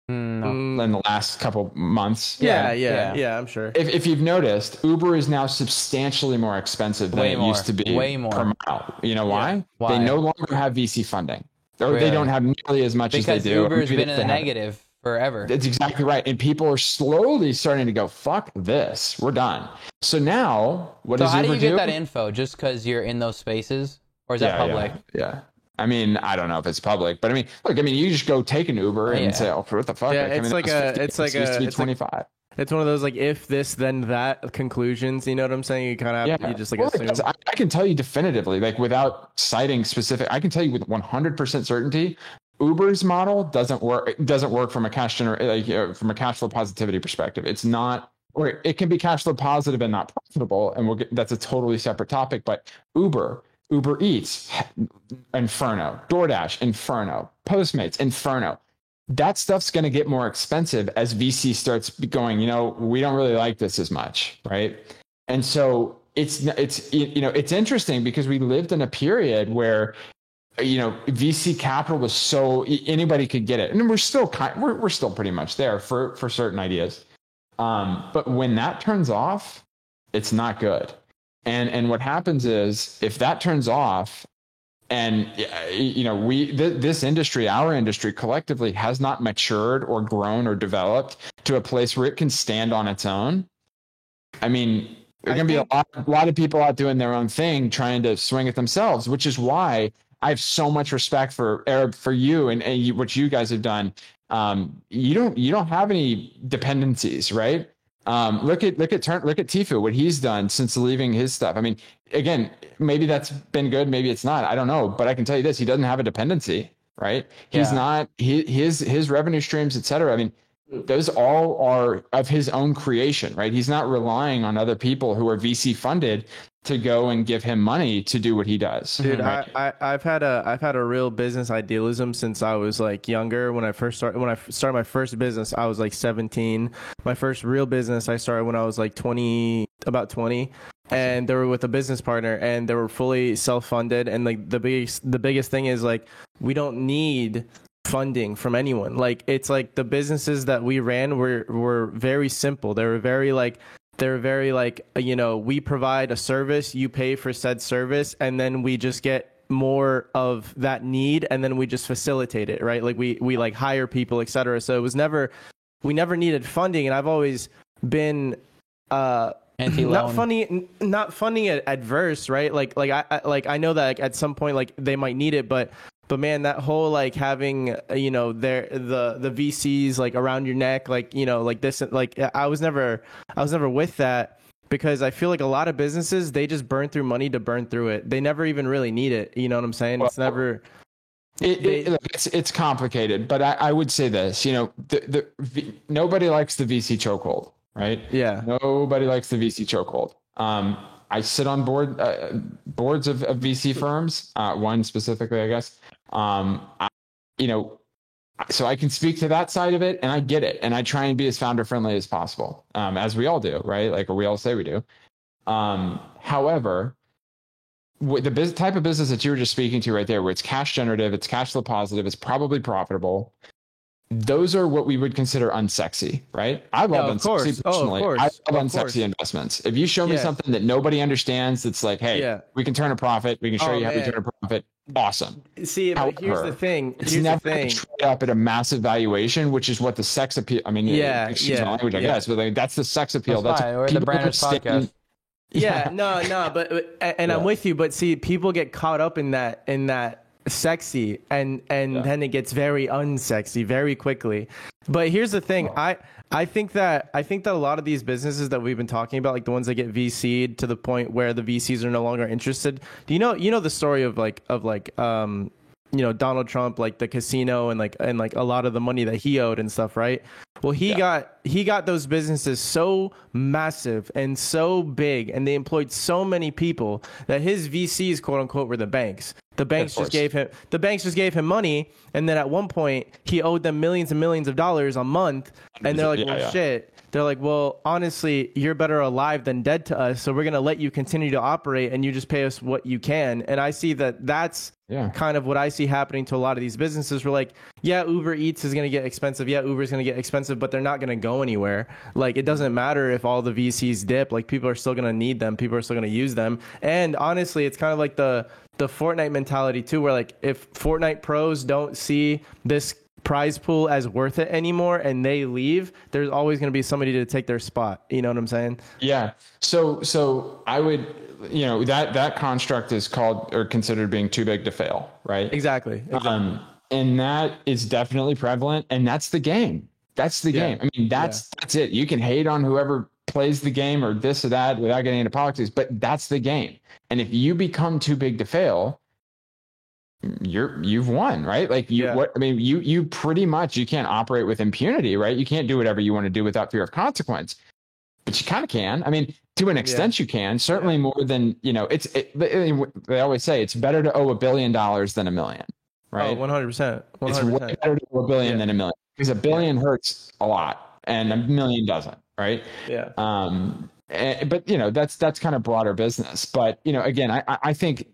No. In the last couple months? Yeah, I'm sure. If you've noticed, Uber is now substantially more expensive than it used to be. Way more. Per mile. You know why? Yeah. Why? They no longer have VC funding. Or they don't have nearly as much as they do. Because Uber's been in the negative forever. That's exactly right. And people are slowly starting to go, fuck this. We're done. So now, what does Uber do? So how do you get that info? Just because you're in those spaces? Or is that public? Yeah. I mean, I don't know if it's public, but you just go take an Uber and say, "Oh, what the fuck?" Yeah, it's like it used to be 25. It's one of those like if this then that conclusions. You know what I'm saying? You kind of you just assume. I can tell you definitively, like without citing specific, I can tell you with 100% certainty, Uber's model doesn't work. It doesn't work from a from a cash flow positivity perspective. It's not, or it can be cash flow positive and not profitable, and that's a totally separate topic. But Uber Eats, Inferno, DoorDash, Inferno, Postmates, Inferno. That stuff's going to get more expensive as VC starts going, we don't really like this as much, right? And so it's interesting because we lived in a period where, VC capital was so anybody could get it, and we're still pretty much there for certain ideas. But when that turns off, it's not good. And what happens is if that turns off and, this industry, our industry collectively has not matured or grown or developed to a place where it can stand on its own. I mean, there are going to be a lot of people out doing their own thing, trying to swing it themselves, which is why I have so much respect for Arab, for you and what you guys have done. You don't have any dependencies, right? Look at Tfue, what he's done since leaving his stuff. I mean, again, maybe that's been good, maybe it's not. I don't know, but I can tell you this: he doesn't have a dependency, right? He's not his revenue streams, etc. I mean, those all are of his own creation, right? He's not relying on other people who are VC funded to go and give him money to do what he does. Dude, right? I've had a real business idealism since I was like younger. When I started my first business, I was like 17. My first real business I started when I was like 20, and they were with a business partner, and they were fully self-funded. And like the biggest thing is like we don't need funding from anyone. Like it's like the businesses that we ran were very simple. They were very like, we provide a service, you pay for said service, and then we just get more of that need, and then we just facilitate it, right? Like we like hire people, etc. So it was we never needed funding, and I've always been not funding adverse, right? I know that like, at some point like they might need it, but man, that whole like having the VCs like around your neck, like like this, like I was never with that, because I feel like a lot of businesses, they just burn through money to burn through it. They never even really need it. You know what I'm saying? It's never. It's complicated, but I would say this: nobody likes the VC chokehold, right? Yeah. Nobody likes the VC chokehold. I sit on boards of VC firms, one specifically, I guess. I so I can speak to that side of it, and I get it, and I try and be as founder friendly as possible, as we all do, right? Like, or we all say we do. However, the type of business that you were just speaking to right there, where it's cash generative, it's cash flow positive, it's probably profitable. Those are what we would consider unsexy, right? I love unsexy personally. I love unsexy investments. If you show me something that nobody understands, that's like, hey, we can turn a profit. We can show you how we turn a profit. Awesome. See, but here's the thing. It's never going to trade up at a massive valuation, which is what the sex appeal. I mean, excuse my language, I guess, but like, that's the sex appeal. That's we're the Branders podcast. But I'm with you. But see, people get caught up in that sexy, and then it gets very unsexy very quickly. But here's the thing. I think that a lot of these businesses that we've been talking about, like the ones that get VC'd to the point where the VCs are no longer interested. Do you know the story of Donald Trump, like the casino and like a lot of the money that he owed and stuff, right? Well, he got those businesses so massive and so big, and they employed so many people that his VCs, quote unquote, were the banks. The banks just gave him money, and then at one point he owed them millions and millions of dollars a month, and they're like, shit. They're like, well, honestly, you're better alive than dead to us, so we're going to let you continue to operate, and you just pay us what you can. And I see that's kind of what I see happening to a lot of these businesses. We're like, yeah, Uber Eats is going to get expensive. Yeah, Uber is going to get expensive, but they're not going to go anywhere. Like, it doesn't matter if all the VCs dip. Like, people are still going to need them. People are still going to use them. And honestly, it's kind of like the Fortnite mentality, too, where, like, if Fortnite pros don't see this prize pool as worth it anymore and they leave, there's always going to be somebody to take their spot. You know what I'm saying? Yeah. So I would, that construct is called or considered being too big to fail, right? Exactly. And that is definitely prevalent, and that's the game. That's the game. I mean, that's it. You can hate on whoever plays the game or this or that without getting into politics, but that's the game. And if you become too big to fail, you've won, right? Like you pretty much, you can't operate with impunity, right? You can't do whatever you want to do without fear of consequence, but you kind of can. I mean, to an extent you can, certainly more than, they always say it's better to owe $1 billion than $1 million, right? 100%. It's way better to owe $1 billion than $1 million, because $1 billion hurts a lot and $1 million doesn't, right? Yeah. But that's kind of broader business. But, again, I think,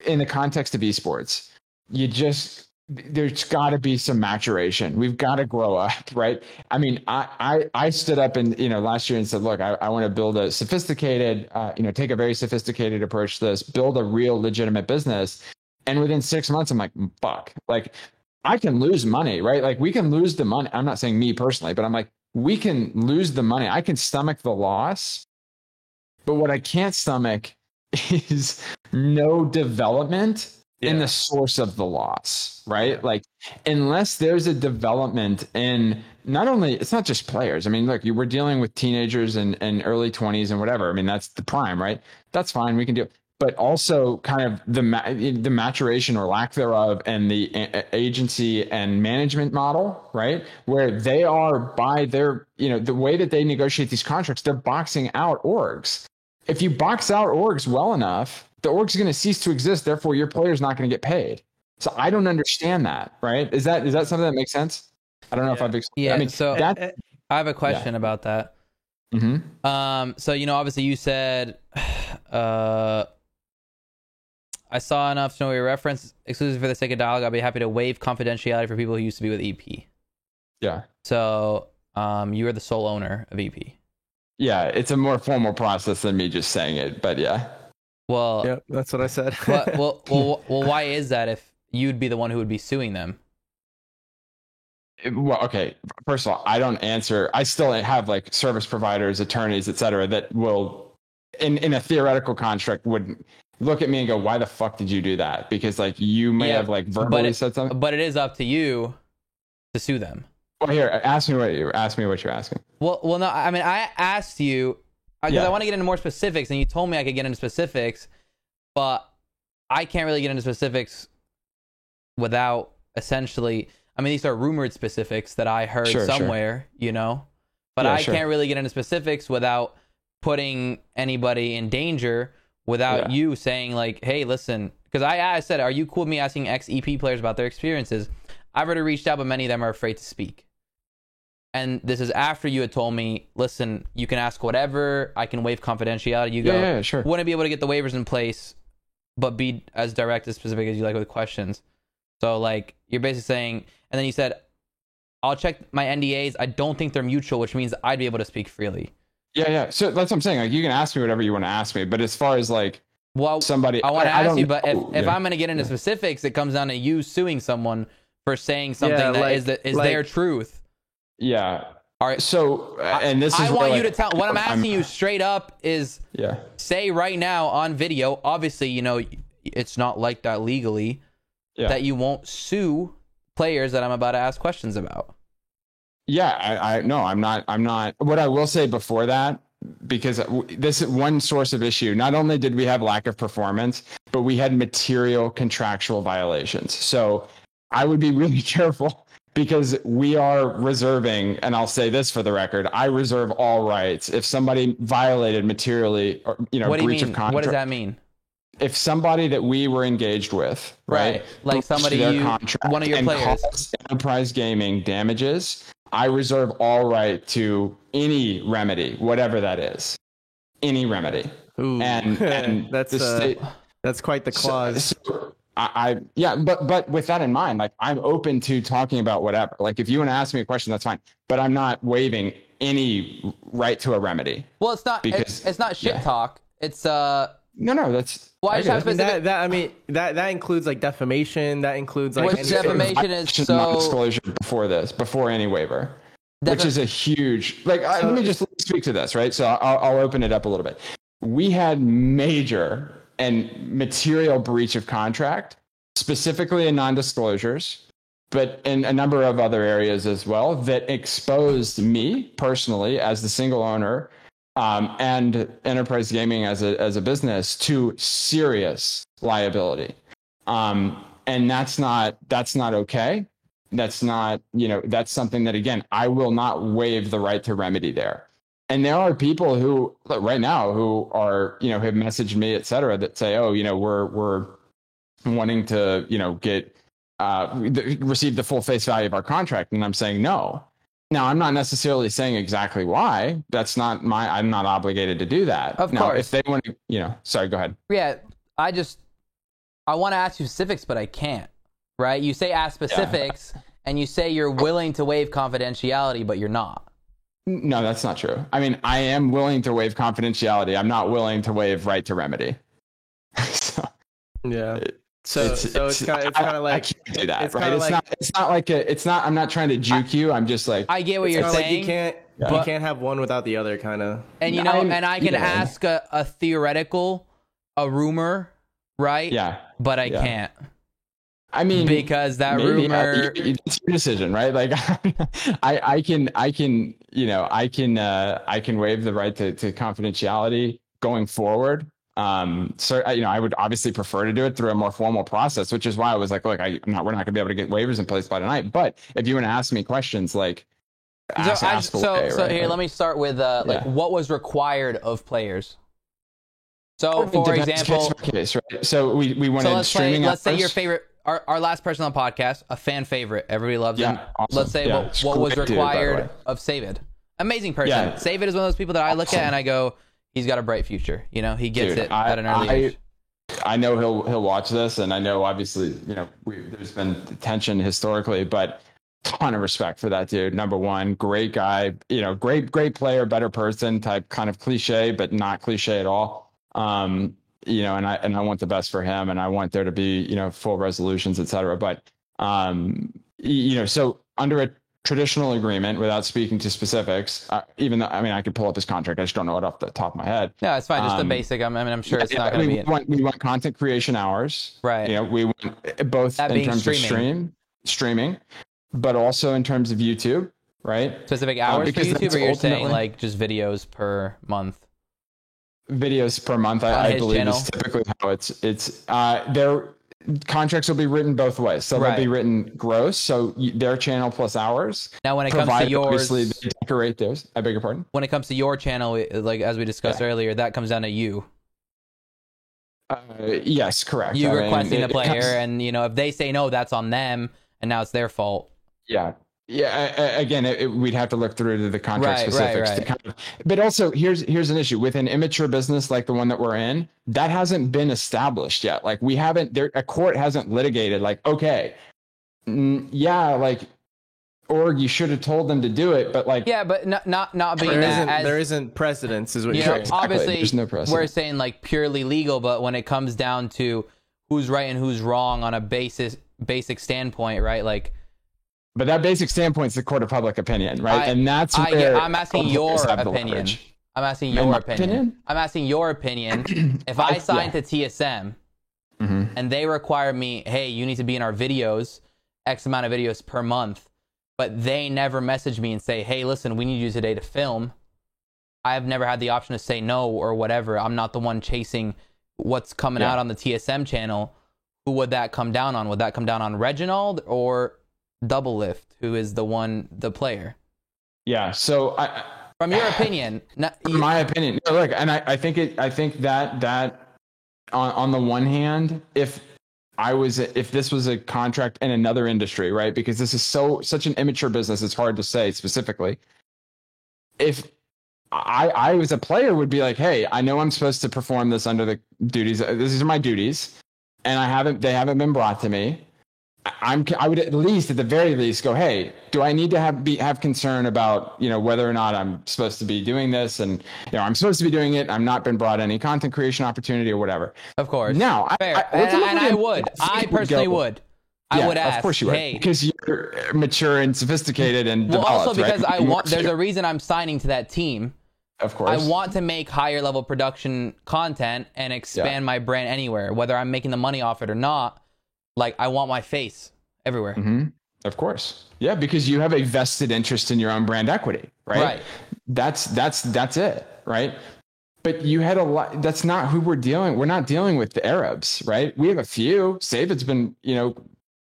in the context of esports, there's got to be some maturation. We've got to grow up, right? I mean, I stood up and, last year and said, look, I want to build a sophisticated, take a very sophisticated approach to this, build a real legitimate business. And within 6 months, I'm like, fuck, like I can lose money, right? Like we can lose the money. I'm not saying me personally, but I'm like, we can lose the money. I can stomach the loss, but what I can't stomach is no development in the source of the loss, right? Like, unless there's a development in it's not just players. I mean, look, we're dealing with teenagers and early 20s and whatever. I mean, that's the prime, right? That's fine. We can do it. But also kind of the maturation or lack thereof and the agency and management model, right? Where they are by their, the way that they negotiate these contracts, they're boxing out orgs. If you box out orgs well enough, the org's going to cease to exist. Therefore, your player's not going to get paid. So I don't understand that, right? Is that something that makes sense? I don't know if I've explained. Yeah, I mean, so I have a question about that. Mm-hmm. So, obviously you said, I saw enough to know your reference. Exclusive for the sake of dialogue, I'll be happy to waive confidentiality for people who used to be with EP. Yeah. So, you are the sole owner of EP. Yeah, it's a more formal process than me just saying it, but yeah. Well, yeah, that's what I said. well, why is that if you'd be the one who would be suing them? Well, okay. First of all, I don't answer. I still have like service providers, attorneys, et cetera, that will, in a theoretical construct, would look at me and go, "Why the fuck did you do that?" Because like you may have like verbally said something. But it is up to you to sue them. Well, here, ask me what you're asking. Well, no. I mean, I asked you because I want to get into more specifics, and you told me I could get into specifics, but I can't really get into specifics without essentially. I mean, these are rumored specifics that I heard somewhere, but I can't really get into specifics without putting anybody in danger without you saying like, hey, listen, because I said, are you cool with me asking ex-EP players about their experiences? I've already reached out, but many of them are afraid to speak. And this is after you had told me, listen, you can ask whatever, I can waive confidentiality. You go, yeah, sure. Wouldn't be able to get the waivers in place, but be as direct, as specific as you like with questions. So like, you're basically saying, and then you said, I'll check my NDAs. I don't think they're mutual, which means I'd be able to speak freely. Yeah. So that's what I'm saying. Like, you can ask me whatever you want to ask me, but as far as like, well, somebody, I want to ask you, but if yeah. I'm going to get into specifics, it comes down to you suing someone for saying something that is their truth. Yeah. All right. So, and this is I where, want like, you to tell. What I'm asking you straight up is, say right now on video. Obviously, you know it's not like that legally. That you won't sue players that I'm about to ask questions about. Yeah, no, I'm not. What I will say before that, because this is one source of issue. Not only did we have lack of performance, but we had material contractual violations. So I would be really careful, because we are reserving, and I'll say this for the record, I reserve all rights. If somebody violated materially, or, you know, breach of contract. What does that mean? If somebody that we were engaged with, right, like somebody one of your players, caused Enterprise Gaming damages, I reserve all right to any remedy, whatever that is, any remedy. Ooh. And that's quite the clause. But with that in mind, like, I'm open to talking about whatever. Like, if you want to ask me a question, that's fine. But I'm not waiving any right to a remedy. Well, it's not because it's not shit talk. It's No, that's. Well, I just have specific... that includes like defamation. That includes like which defamation is so non-disclosure before any waiver, which is a huge. Like, let me just speak to this, right? So I'll open it up a little bit. We had major and material breach of contract, specifically in non-disclosures, but in a number of other areas as well, that exposed me personally as the single owner. And Enterprise Gaming as a business to serious liability, and that's not okay. That's not, that's something that, again, I will not waive the right to remedy there. And there are people who right now who are, have messaged me, et cetera, that say, oh, we're wanting to, get receive the full face value of our contract, and I'm saying no. Now, I'm not necessarily saying exactly why. That's not I'm not obligated to do that. Of now, course. if they want to, sorry, go ahead. Yeah, I want to ask you specifics, but I can't, right? You say ask specifics, and you say you're willing to waive confidentiality, but you're not. No, that's not true. I mean, I am willing to waive confidentiality. I'm not willing to waive right to remedy. Yeah. So it's kind of like, I can't do that, right? It's not like I'm not trying to juke you. I'm just like, I get what you're saying. Like you can't have one without the other, kind of. And and I can ask a theoretical, a rumor, right? Yeah. But I can't. I mean, because that rumor, it's your decision, right? Like, I can waive the right to confidentiality going forward. So I would obviously prefer to do it through a more formal process, which is why I was like, look, we're not going to be able to get waivers in place by tonight. But if you want to ask me questions, like, here, let me start with what was required of players. So, for example, case, right? So we wanted streaming. Let's say your favorite, our last person on the podcast, a fan favorite, everybody loves him. Awesome. Let's say what was required of Savid. Amazing person. Yeah. Savid is one of those people that I look at and I go, he's got a bright future. He gets it at an early age. I know he'll watch this, and I know obviously there's been tension historically, but ton of respect for that dude. Number one, great guy. Great player, better person type, kind of cliche, but not cliche at all. And I want the best for him, and I want there to be full resolutions, et cetera. But so under a traditional agreement, without speaking to specifics, even though I could pull up his contract, I just don't know it off the top of my head. Yeah, it's fine. Just the basic. I'm sure it's not going to be. We want content creation hours, right? We want both that in terms of streaming, but also in terms of YouTube, right? Specific hours for YouTube, or you're saying like just videos per month? Videos per month, I believe, channel. Is typically how it's their contracts will be written both ways. So they'll be written gross, so their channel plus ours. Now, when it comes to yours, obviously they decorate those. I beg your pardon. When it comes to your channel, like as we discussed earlier, that comes down to you. Yes, correct. You requesting the player, and if they say no, that's on them. and now it's their fault. Yeah. Yeah. Again, we'd have to look through to the contract Right, specifics. right. To kind of, but also, here's an issue with an immature business like the one that we're in. That hasn't been established yet. Like we haven't. A court hasn't litigated. Like, okay, yeah, like, or you should have told them to do it. But like, Yeah, but not being that. There isn't precedence, is what You you're know, saying. Exactly. obviously, There's no precedent. we're saying like purely legal, but when it comes down to who's right and who's wrong on a basic standpoint, right? Like, but that basic standpoint is the court of public opinion, right? And that's where I'm asking your opinion. I'm asking your opinion. I'm asking your opinion. If I sign to TSM and they require me, hey, you need to be in our videos, X amount of videos per month, but they never message me and say, hey, listen, we need you today to film. I've never had the option to say no or whatever. I'm not the one chasing what's coming out on the TSM channel. Who would that come down on? Would that come down on Reginald or Doublelift, who is the player? Yeah. So from your opinion, from my opinion, look, and I think that on the one hand, if this was a contract in another industry, right? Because this is such an immature business, it's hard to say specifically. If I was a player would be like, hey, I know I'm supposed to perform this under the duties. These are my duties, and they haven't been brought to me. I would at the very least go, hey, do I need to have concern about, whether or not I'm supposed to be doing this, and I'm supposed to be doing it. I'm not been brought any content creation opportunity or whatever. Of course. Now, fair. I would. I personally would. I would ask. Of course you would, hey, because you're mature and sophisticated and developed, also because right? there's a reason I'm signing to that team. Of course. I want to make higher level production content and expand my brand anywhere, whether I'm making the money off it or not. Like, I want my face everywhere. Mm-hmm. Of course. Yeah, because you have a vested interest in your own brand equity, right? Right. That's it, right? But you had a lot. That's not who we're not dealing with the Arabs, right? We have a few. Savid's been,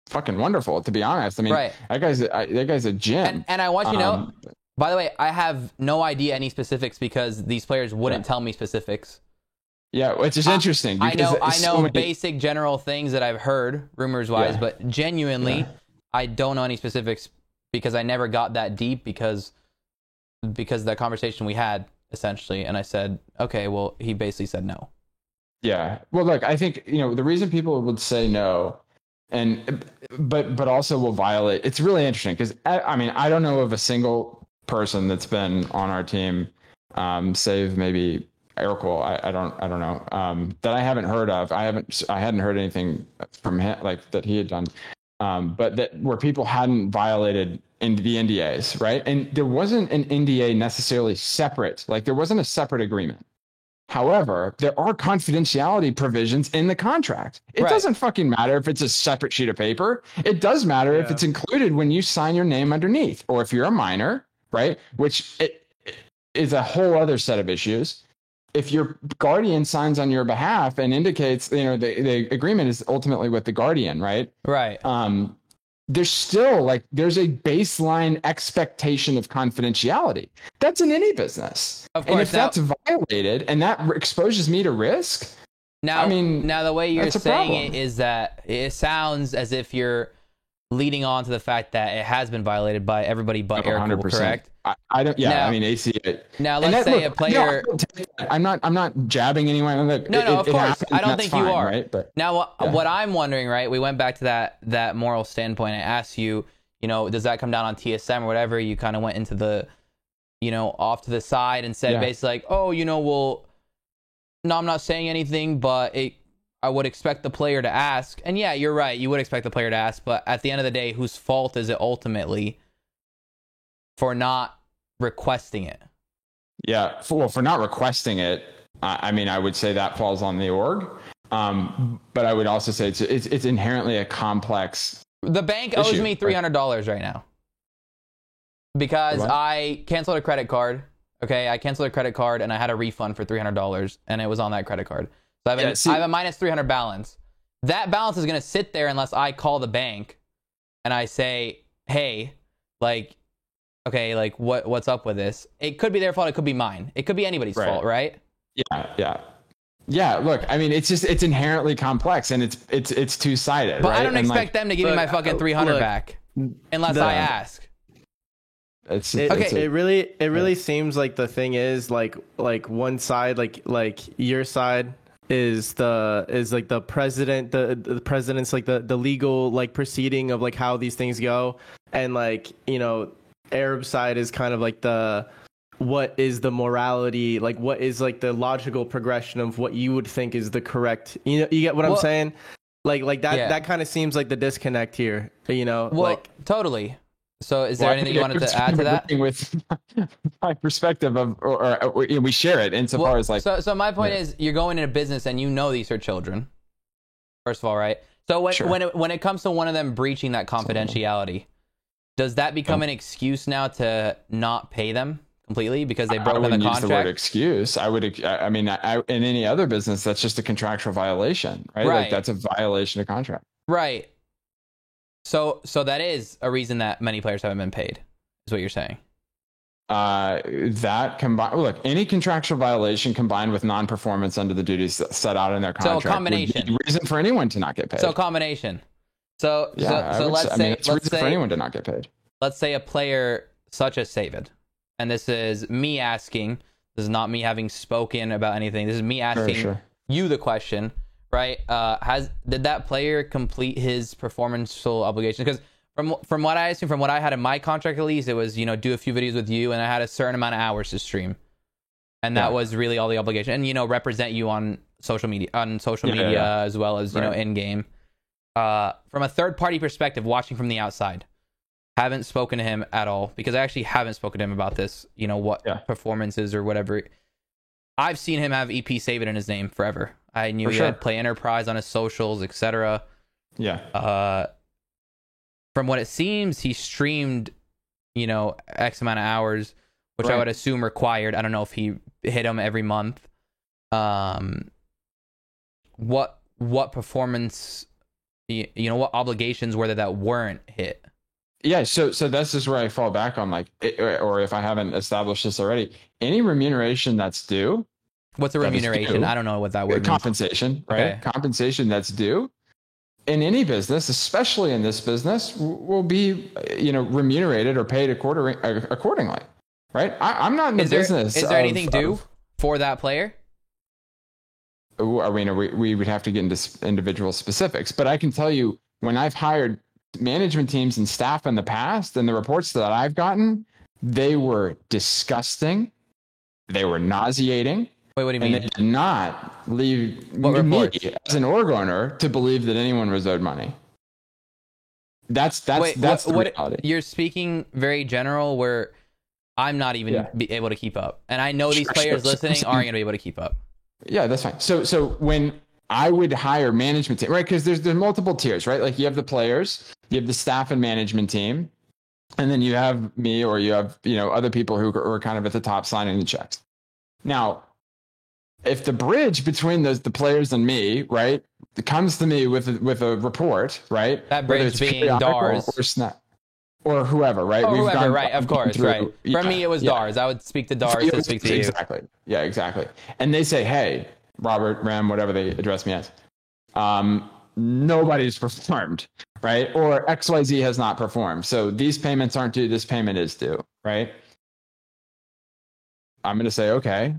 fucking wonderful, to be honest. I mean, right. that guy's a gem. And I want you to know, by the way, I have no idea any specifics because these players wouldn't tell me specifics. Yeah, which is interesting. I know basic general things that I've heard rumors wise, but genuinely, I don't know any specifics because I never got that deep because of the conversation we had essentially, and I said, okay, well, he basically said no. Yeah. Well, look, I think the reason people would say no, but also will violate. It's really interesting because I don't know of a single person that's been on our team, save maybe Aircool, I don't know, that I haven't heard of. I hadn't heard anything from him like that he had done, but that where people hadn't violated in the NDAs, right? And there wasn't an NDA necessarily separate, like there wasn't a separate agreement. However, there are confidentiality provisions in the contract. It doesn't fucking matter if it's a separate sheet of paper. It does matter if it's included when you sign your name underneath, or if you're a minor, right? Which it is a whole other set of issues. If your guardian signs on your behalf and indicates, the agreement is ultimately with the guardian, right? Right. There's still there's a baseline expectation of confidentiality. That's in any business. Of course. And if that's violated and that exposes me to risk, now the way you're saying it is that it sounds as if you're leading on to the fact that it has been violated by everybody but Aircool, correct? I don't. Yeah, now, I mean ACA. Now let's say a player. I'm not jabbing anyone. No, of course. I don't think you are. Right? But now, what I'm wondering, right? We went back to that moral standpoint. I asked you, does that come down on TSM or whatever? You kind of went into the, off to the side and said basically like, oh, well, no, I'm not saying anything, but I would expect the player to ask. And yeah, you're right. You would expect the player to ask, but at the end of the day, whose fault is it ultimately for not requesting it? Yeah, for not requesting it, I would say that falls on the org. But I would also say it's inherently a complex. The bank owes me $300 right now because I canceled a credit card. Okay, I canceled a credit card and I had a refund for $300, and it was on that credit card. So I have a minus 300 balance. That balance is going to sit there unless I call the bank and I say, hey, what's up with this? It could be their fault. It could be mine. It could be anybody's fault, right? Yeah. Yeah, look, I mean, it's inherently complex, and it's two-sided. But right? I don't expect them to give me my fucking 300 back unless I ask. It really seems like the thing is like one side, like your side is like the president, the president's like the legal like proceeding of like how these things go, and like, you know, Arab side is kind of like the what is the morality, like what is like the logical progression of what you would think is the correct, you know, you get what I'm saying? Like that that kind of seems like the disconnect here, you know? Well, like totally. So is there anything you wanted to add to that? With my perspective of, or we share it insofar as like. So my point is, you're going into business and you know these are children. First of all, right? So when it comes to one of them breaching that confidentiality, does that become an excuse now to not pay them completely because they broke the contract? Use the word excuse. I mean, in any other business, that's just a contractual violation, right? Like that's a violation of contract. Right. So that is a reason that many players haven't been paid, is what you're saying. That combined, look, any contractual violation combined with non-performance under the duties set out in their contract, so a combination, would be reason for anyone to not get paid. So a combination. So let's say for anyone to not get paid. Let's say a player such as Savid, and this is me asking. This is not me having spoken about anything. This is me asking you the question. Right? Did that player complete his performanceal obligation? Because from what I assume, from what I had in my contract at least, it was, you know, do a few videos with you, and I had a certain amount of hours to stream, and that was really all the obligation. And, you know, represent you on social media, as well as, you know, in game. From a third party perspective, watching from the outside, haven't spoken to him at all, because I actually haven't spoken to him about this. You know, what performances or whatever. I've seen him have EP Save It in his name forever. I knew he had Play Enterprise on his socials, etc. Yeah. From what it seems, he streamed, you know, X amount of hours, which I would assume required. I don't know if he hit them every month. What performance, you know, what obligations were there that weren't hit? Yeah, so this is where I fall back on, like, or if I haven't established this already, any remuneration that's due. What's a remuneration? I don't know what that word means. Compensation, right? Okay. Compensation that's due in any business, especially in this business, will be, you know, remunerated or paid accordingly, right? I'm not in the business. Is there anything due for that player? I mean, we would have to get into individual specifics, but I can tell you, when I've hired management teams and staff in the past, and the reports that I've gotten, they were disgusting. They were nauseating. Wait, what do you mean? And they did not leave me as an org owner to believe that anyone was owed money. That's the reality. You're speaking very general, where I'm not even be able to keep up, and I know these players listening aren't going to be able to keep up. Yeah, that's fine. So when I would hire management team, right? Because there's multiple tiers, right? Like, you have the players, you have the staff and management team, and then you have me, or you have, you know, other people who are kind of at the top signing the checks. Now, if the bridge between the players and me, right, comes to me with a report, right? That bridge being Dars or Snap or whoever, right? Oh, whoever, right? Of course, right. For me, it was Dars. I would speak to Dars to speak to you. Exactly. Yeah, exactly. And they say, "Hey, Robert, Ram, whatever they address me as, nobody's performed, right? Or XYZ has not performed. So these payments aren't due. This payment is due, right?" I'm going to say, okay.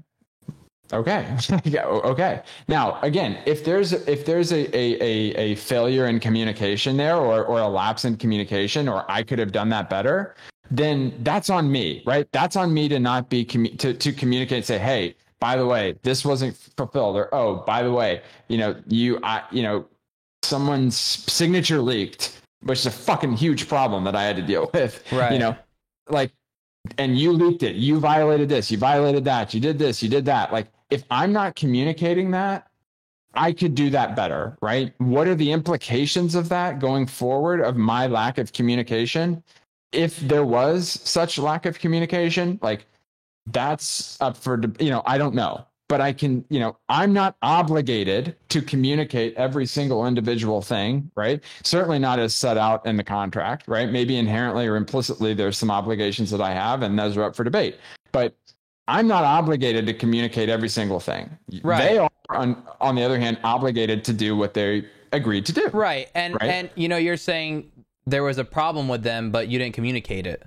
Okay. Now, again, if there's a failure in communication there, or a lapse in communication, or I could have done that better, then that's on me, right? That's on me to not be to communicate and say, "Hey, by the way, this wasn't fulfilled," or, "Oh, by the way, you know, someone's signature leaked," which is a fucking huge problem that I had to deal with. Right. You know, like, and you leaked it, you violated this, you violated that, you did this, you did that. Like, if I'm not communicating that, I could do that better, right? What are the implications of that going forward, of my lack of communication? If there was such lack of communication, like, that's up for, you know, I don't know. But I can, you know, I'm not obligated to communicate every single individual thing, right? Certainly not as set out in the contract, right? Maybe inherently or implicitly there's some obligations that I have, and those are up for debate. But I'm not obligated to communicate every single thing. Right. They are, on the other hand, obligated to do what they agreed to do. Right. And you know, you're saying there was a problem with them, but you didn't communicate it.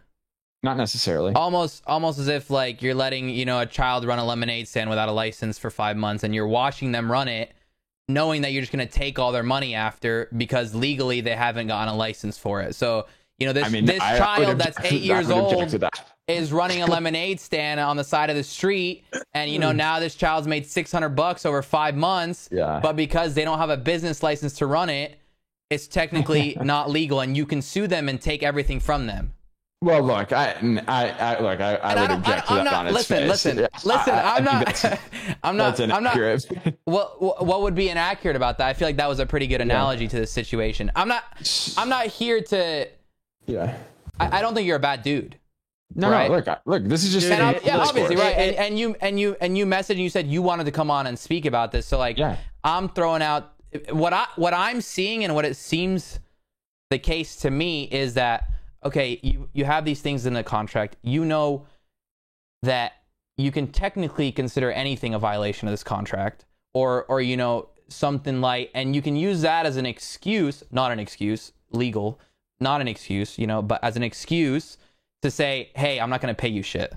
Not necessarily. Almost as if like you're letting, you know, a child run a lemonade stand without a license for 5 months, and you're watching them run it, knowing that you're just going to take all their money after because legally they haven't gotten a license for it. So, you know, this child that's 8 years old is running a lemonade stand on the side of the street, and you know, now this child's made $600 over 5 months. Yeah. But because they don't have a business license to run it, it's technically not legal, and you can sue them and take everything from them. Well, look, I would object to that on its face. Listen. I'm not. What would be inaccurate about that? I feel like that was a pretty good analogy to this situation. I'm not here to. Yeah. I don't think you're a bad dude. No, right? No, look. This is just obviously, right? And you messaged and you said you wanted to come on and speak about this. So like, I'm throwing out what I'm seeing, and what it seems the case to me is that, okay, you have these things in the contract. You know that you can technically consider anything a violation of this contract, or you know, something like, and you can use that as an excuse, not an excuse, legal, not an excuse, you know, but as an excuse to say, hey, I'm not going to pay you shit.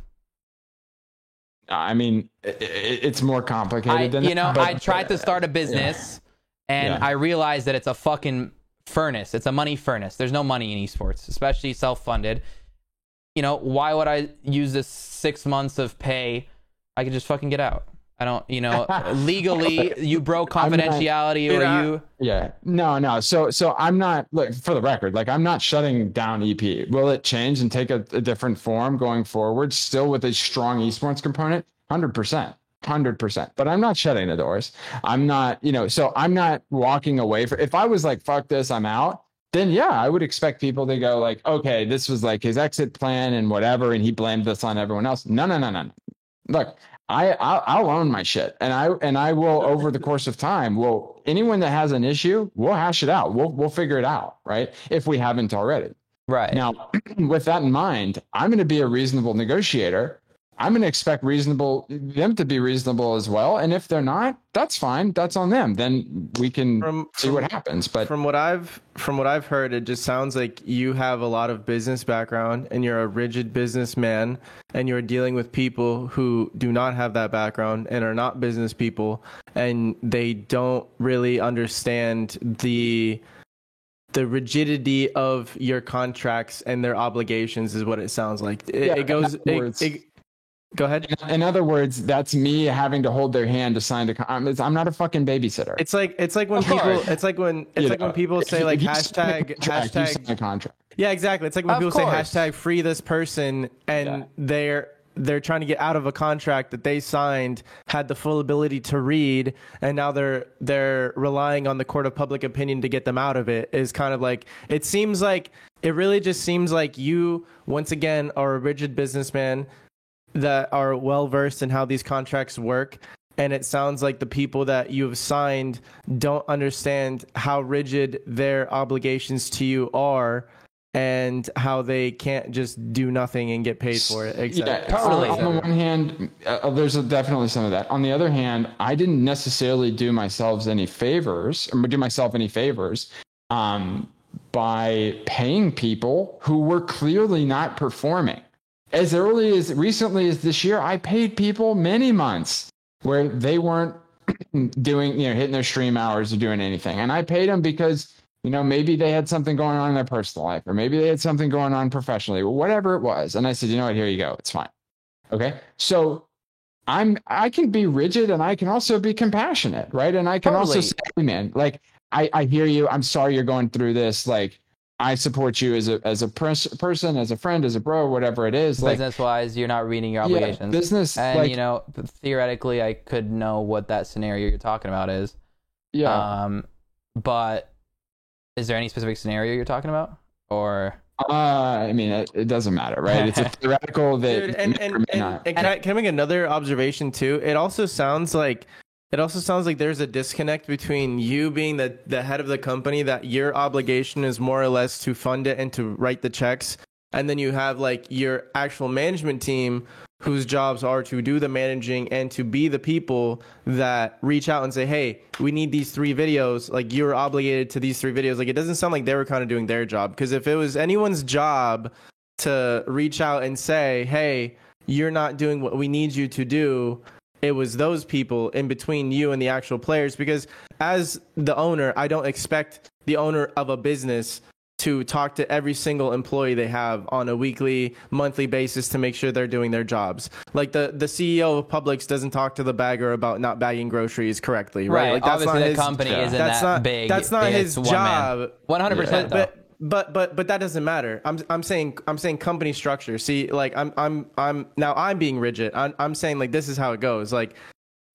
I mean, it's more complicated than that. You know, I tried to start a business, and I realized that it's a fucking furnace. It's a money furnace. There's no money in esports, especially self-funded. You know, why would I use this 6 months of pay? I could just fucking get out. I don't, you know, legally you broke confidentiality, No. So I'm not, look, for the record, like, I'm not shutting down EP. Will it change and take a different form going forward, still with a strong esports component? 100%. But I'm not shutting the doors. I'm not, you know, so I'm not walking away. If I was like, fuck this, I'm out, then I would expect people to go like, okay, this was like his exit plan and whatever, and he blamed this on everyone else. No. Look, I'll own my shit, and I will, over the course of time, anyone that has an issue, we'll hash it out. We'll figure it out, right? If we haven't already. Right. Now, with that in mind, I'm going to be a reasonable negotiator. I'm going to expect them to be reasonable as well. And if they're not, that's fine. That's on them. Then we can see what happens. But from what I've heard, it just sounds like you have a lot of business background, and you're a rigid businessman, and you're dealing with people who do not have that background and are not business people, and they don't really understand the rigidity of your contracts and their obligations, is what it sounds like. Go ahead. In other words, that's me having to hold their hand to sign I'm not a fucking babysitter. It's like when people say like hashtag the contract. Yeah, exactly. It's like when people say hashtag free this person, and they're trying to get out of a contract that they signed, had the full ability to read, and now they're relying on the court of public opinion to get them out of it. Is kind of like, it really just seems like you once again are a rigid businessman that are well versed in how these contracts work, and it sounds like the people that you have signed don't understand how rigid their obligations to you are, and how they can't just do nothing and get paid for it. Exactly. On the one hand, there's definitely some of that. On the other hand, I didn't necessarily do myself any favors by paying people who were clearly not performing. As recently as this year, I paid people many months where they weren't doing, hitting their stream hours or doing anything. And I paid them because, maybe they had something going on in their personal life, or maybe they had something going on professionally, or whatever it was. And I said, you know what, here you go. It's fine. Okay. So I can be rigid, and I can also be compassionate. Right. And I can also say, hey, man, like, I hear you. I'm sorry you're going through this. Like, I support you as a person, as a friend, as a bro, whatever it is. Business-wise, you're not reading your obligations. Business, and theoretically, I could know what that scenario you're talking about is. Yeah. But is there any specific scenario you're talking about, or? I mean, it doesn't matter, right? It's a theoretical that. Dude, and can I make another observation too? It also sounds like there's a disconnect between you being the head of the company, that your obligation is more or less to fund it and to write the checks, and then you have like your actual management team whose jobs are to do the managing and to be the people that reach out and say, hey, we need these 3 videos. Like, you're obligated to these 3 videos. Like, it doesn't sound like they were kind of doing their job, because if it was anyone's job to reach out and say, hey, you're not doing what we need you to do, it was those people in between you and the actual players. Because as the owner, I don't expect the owner of a business to talk to every single employee they have on a weekly, monthly basis to make sure they're doing their jobs. Like the CEO of Publix doesn't talk to the bagger about not bagging groceries correctly, right? Like, that's obviously not the his, company isn't that's that not, big. That's not his job. 100%. But that doesn't matter. I'm saying company structure. See, like I'm being rigid. I'm saying like this is how it goes. Like,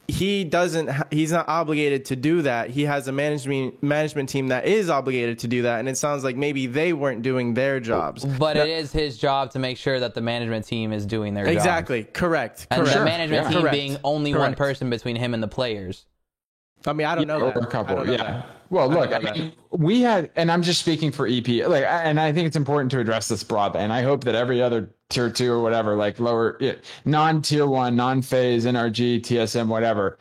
he's not obligated to do that. He has a management team that is obligated to do that, and it sounds like maybe they weren't doing their jobs. But it is his job to make sure that the management team is doing their job. Exactly. Correct. And the management team being only one person between him and the players. I mean, I don't know that. A couple, yeah. Well, look, I mean, we had, and I'm just speaking for EP, like, and I think it's important to address this broadly. And I hope that every other tier 2 or whatever, like lower, non-tier 1, non-phase, NRG, TSM, whatever,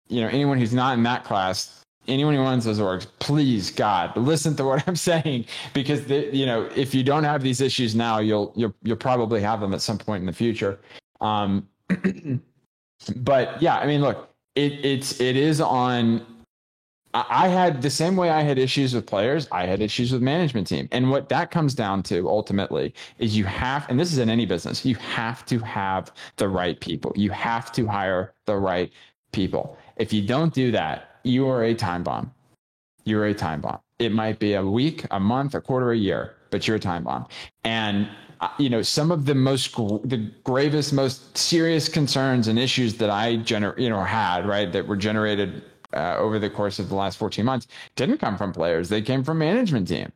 anyone who's not in that class, anyone who runs those orgs, please, God, listen to what I'm saying, because if you don't have these issues now, you'll probably have them at some point in the future. But yeah, I mean, look, it is on. I had the same way I had issues with players, I had issues with management team. And what that comes down to ultimately is you have, and this is in any business, you have to have the right people. You have to hire the right people. If you don't do that, you are a time bomb. You're a time bomb. It might be a week, a month, a quarter, a year, but you're a time bomb. And some of the gravest, most serious concerns and issues that I had, right, that were generated over the course of the last 14 months didn't come from players. They came from management team.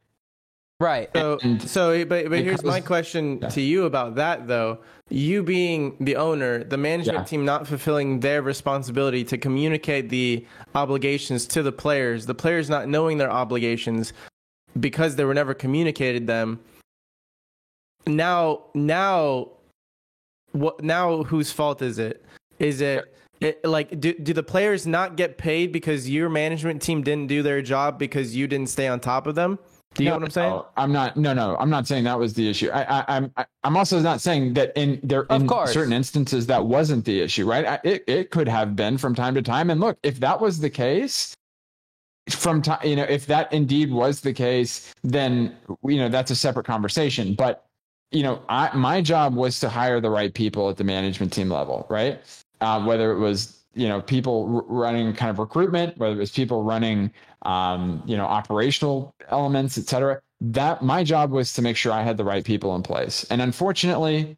Right. But here's my question to you about that, though. You being the owner, the management team not fulfilling their responsibility to communicate the obligations to the players not knowing their obligations because they were never communicated them. Now whose fault is it? Is it like, do the players not get paid because your management team didn't do their job because you didn't stay on top of them? Do you know what I'm saying? I'm not. No, I'm not saying that was the issue. I'm also not saying that in certain instances that wasn't the issue, right? It could have been from time to time. And look, if that was the case, if that indeed was the case, then that's a separate conversation. But my job was to hire the right people at the management team level, right? Whether it was, people running kind of recruitment, whether it was people running, operational elements, et cetera, that my job was to make sure I had the right people in place. And unfortunately,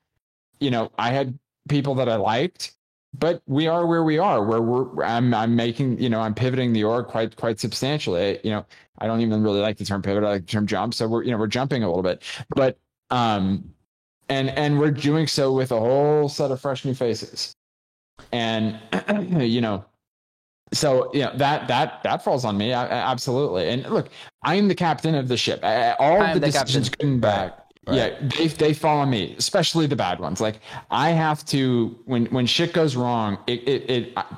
I had people that I liked, but we are where we are, where I'm making, I'm pivoting the org quite substantially. I don't even really like the term pivot. I like the term jump. So we're jumping a little bit, but, and we're doing so with a whole set of fresh new faces. And so that falls on me. Absolutely. And look, I am the captain of the ship. All of the decisions coming back, right. They fall on me, especially the bad ones. Like, I have to, when shit goes wrong,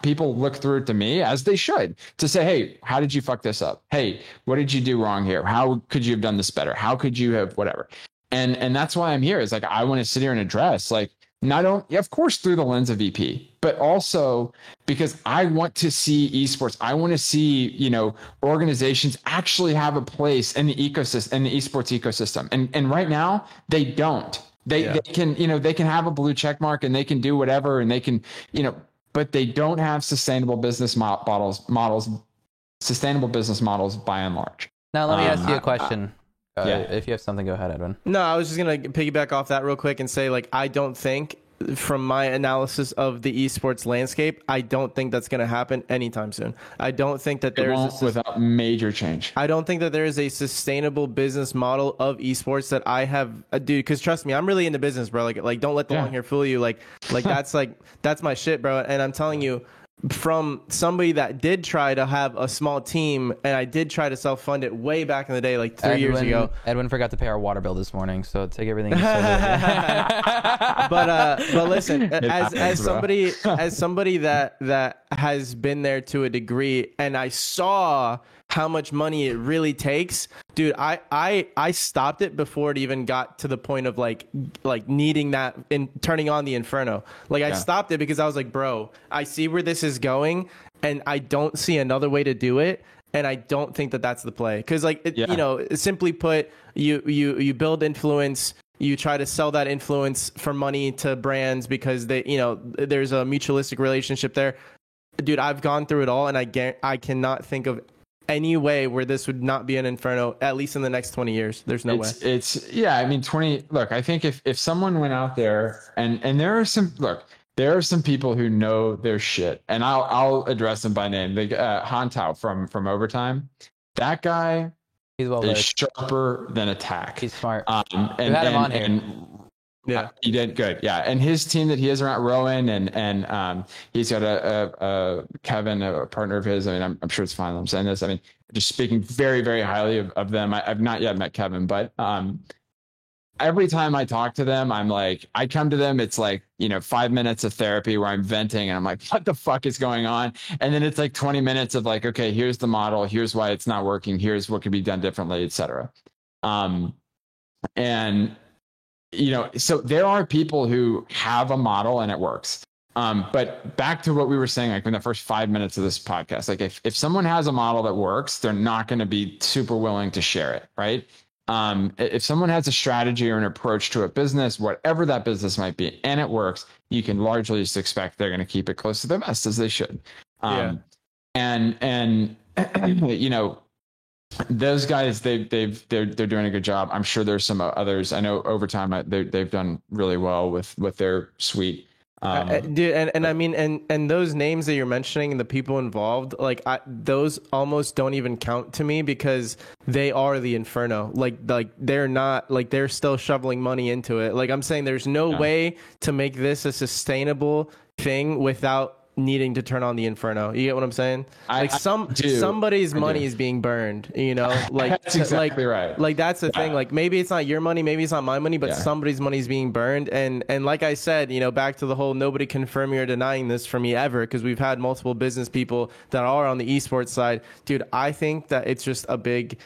people look through it to me, as they should, to say, hey, how did you fuck this up? Hey, what did you do wrong here? How could you have done this better? How could you have whatever? And that's why I'm here. Is like, I want to sit here and address, like, not only, of course, through the lens of EP, but also because I want to see esports. I want to see, organizations actually have a place in the ecosystem, in the esports ecosystem. And right now they don't. They can, they can have a blue check mark and they can do whatever, and they can, but they don't have sustainable business models, sustainable business models by and large. Now let me ask you a question. If you have something, go ahead, Edwin. No, I was just going to piggyback off that real quick and say, like, I don't think, from my analysis of the esports landscape, I don't think that's going to happen anytime soon. I don't think that there's without major change. I don't think that there is a sustainable business model of esports that I have, dude, because trust me, I'm really into business, bro. Like don't let the long hair fool you. Like that's my shit, bro. And I'm telling you, from somebody that did try to have a small team, and I did try to self-fund it way back in the day, like 3 years ago. Edwin forgot to pay our water bill this morning, so take everything. But listen, as somebody that has been there to a degree, and I saw how much money it really takes, dude. I stopped it before it even got to the point of like needing that in turning on the Inferno. Like I stopped it because I was like, bro, I see where this is going, and I don't see another way to do it. And I don't think that that's the play, because you know, simply put, you build influence. You try to sell that influence for money to brands because they, you know, there's a mutualistic relationship there. Dude, I've gone through it all, and I cannot think of any way where this would not be an Inferno, at least in the next 20 years. There's no way. I mean, 20, look, I think if someone went out there and there are some people who know their shit, and I'll address them by name. Hantao from Overtime, that guy is sharper than attack. He's smart. We had him on here. Yeah, he did good. Yeah, and his team that he has around Rowan, and he's got a Kevin, a partner of his. I mean, I'm sure it's fine. I'm saying this. I mean, just speaking very, very highly of them. I've not yet met Kevin, but every time I talk to them, I'm like, I come to them. It's like, you know, 5 minutes of therapy where I'm venting, and I'm like, what the fuck is going on? And then it's like 20 minutes of like, okay, here's the model. Here's why it's not working. Here's what could be done differently, etc. And you know, so there are people who have a model and it works. But back to what we were saying, like in the first 5 minutes of this podcast, like if someone has a model that works, they're not going to be super willing to share it, right? If someone has a strategy or an approach to a business, whatever that business might be, and it works, you can largely just expect they're going to keep it close to their vest, as they should. And you know, those guys, they're doing a good job. I'm sure there's some others. I know Overtime, they've done really well with their suite. Dude, and I mean, and those names that you're mentioning and the people involved, like those almost don't even count to me, because they are the Inferno. Like they're not, like they're still shoveling money into it. Like I'm saying, there's no way to make this a sustainable thing without needing to turn on the Inferno. You get what I'm saying? Like somebody's money is being burned, you know, like that's exactly right. Like that's the thing. Like maybe it's not your money, maybe it's not my money, but somebody's money is being burned. And like I said, you know, back to the whole nobody confirming or denying this for me ever, because we've had multiple business people that are on the esports side. Dude, I think that it's just a big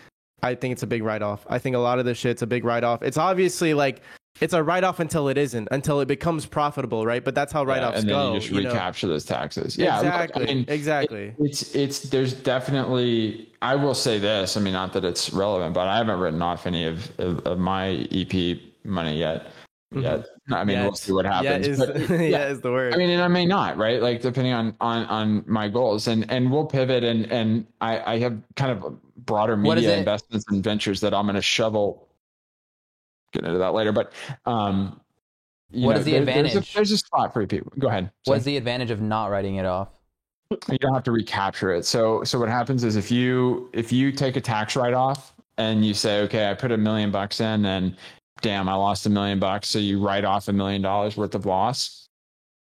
write-off. I think a lot of this shit's a big write-off. It's obviously like, it's a write-off until it isn't, until it becomes profitable, right? But that's how write-offs go. And then you just recapture those taxes. Yeah, exactly. Look, I mean, exactly. There's definitely, I will say this, I mean, not that it's relevant, but I haven't written off any of my EP money yet. I mean, we'll see what happens. Is the word. I mean, and I may not, right? Like depending on my goals, and we'll pivot, and I have kind of broader media investments and ventures that I'm going to shovel. Get into that later, but what is the advantage? There's a spot for people. Go ahead. What's the advantage of not writing it off? You don't have to recapture it. So what happens is if you take a tax write-off and you say, okay, I put $1 million in, and damn, I lost $1 million, so you write off $1 million worth of loss.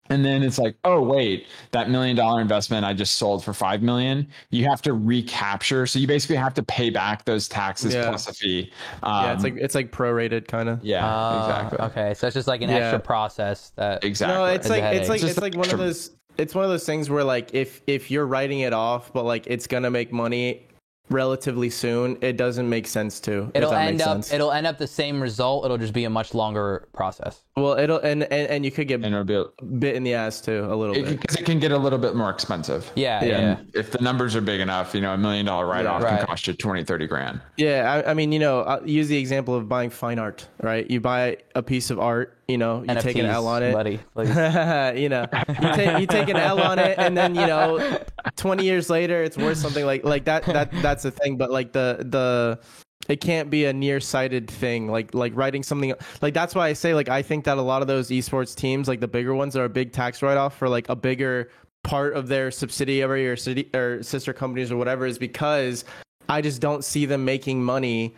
And then it's like, oh wait, that $1 million investment I just sold for $5 million. You have to recapture, so you basically have to pay back those taxes plus a fee. It's like prorated kind of. Yeah, exactly. Okay, so it's just like an extra process that. Exactly. No, it's like one of those. It's one of those things where like if you're writing it off, but like it's gonna make money relatively soon, it doesn't make sense to. It'll end up the same result. It'll just be a much longer process. Well, it'll and you could get bit in the ass too a little bit, because it can get a little bit more expensive. Yeah. If the numbers are big enough, you know, $1 million write-off can cost you 20-30 grand. Yeah, I mean, you know, I'll use the example of buying fine art, right? You buy a piece of art, you know, you take an L on it, buddy. You know, you take an L on it, and then, you know, 20 years later, it's worth something like that. That's the thing. But like the it can't be a nearsighted thing. Like writing something like, that's why I say, like, I think that a lot of those esports teams, like the bigger ones, are a big tax write-off for like a bigger part of their subsidiary or sister companies or whatever, is because I just don't see them making money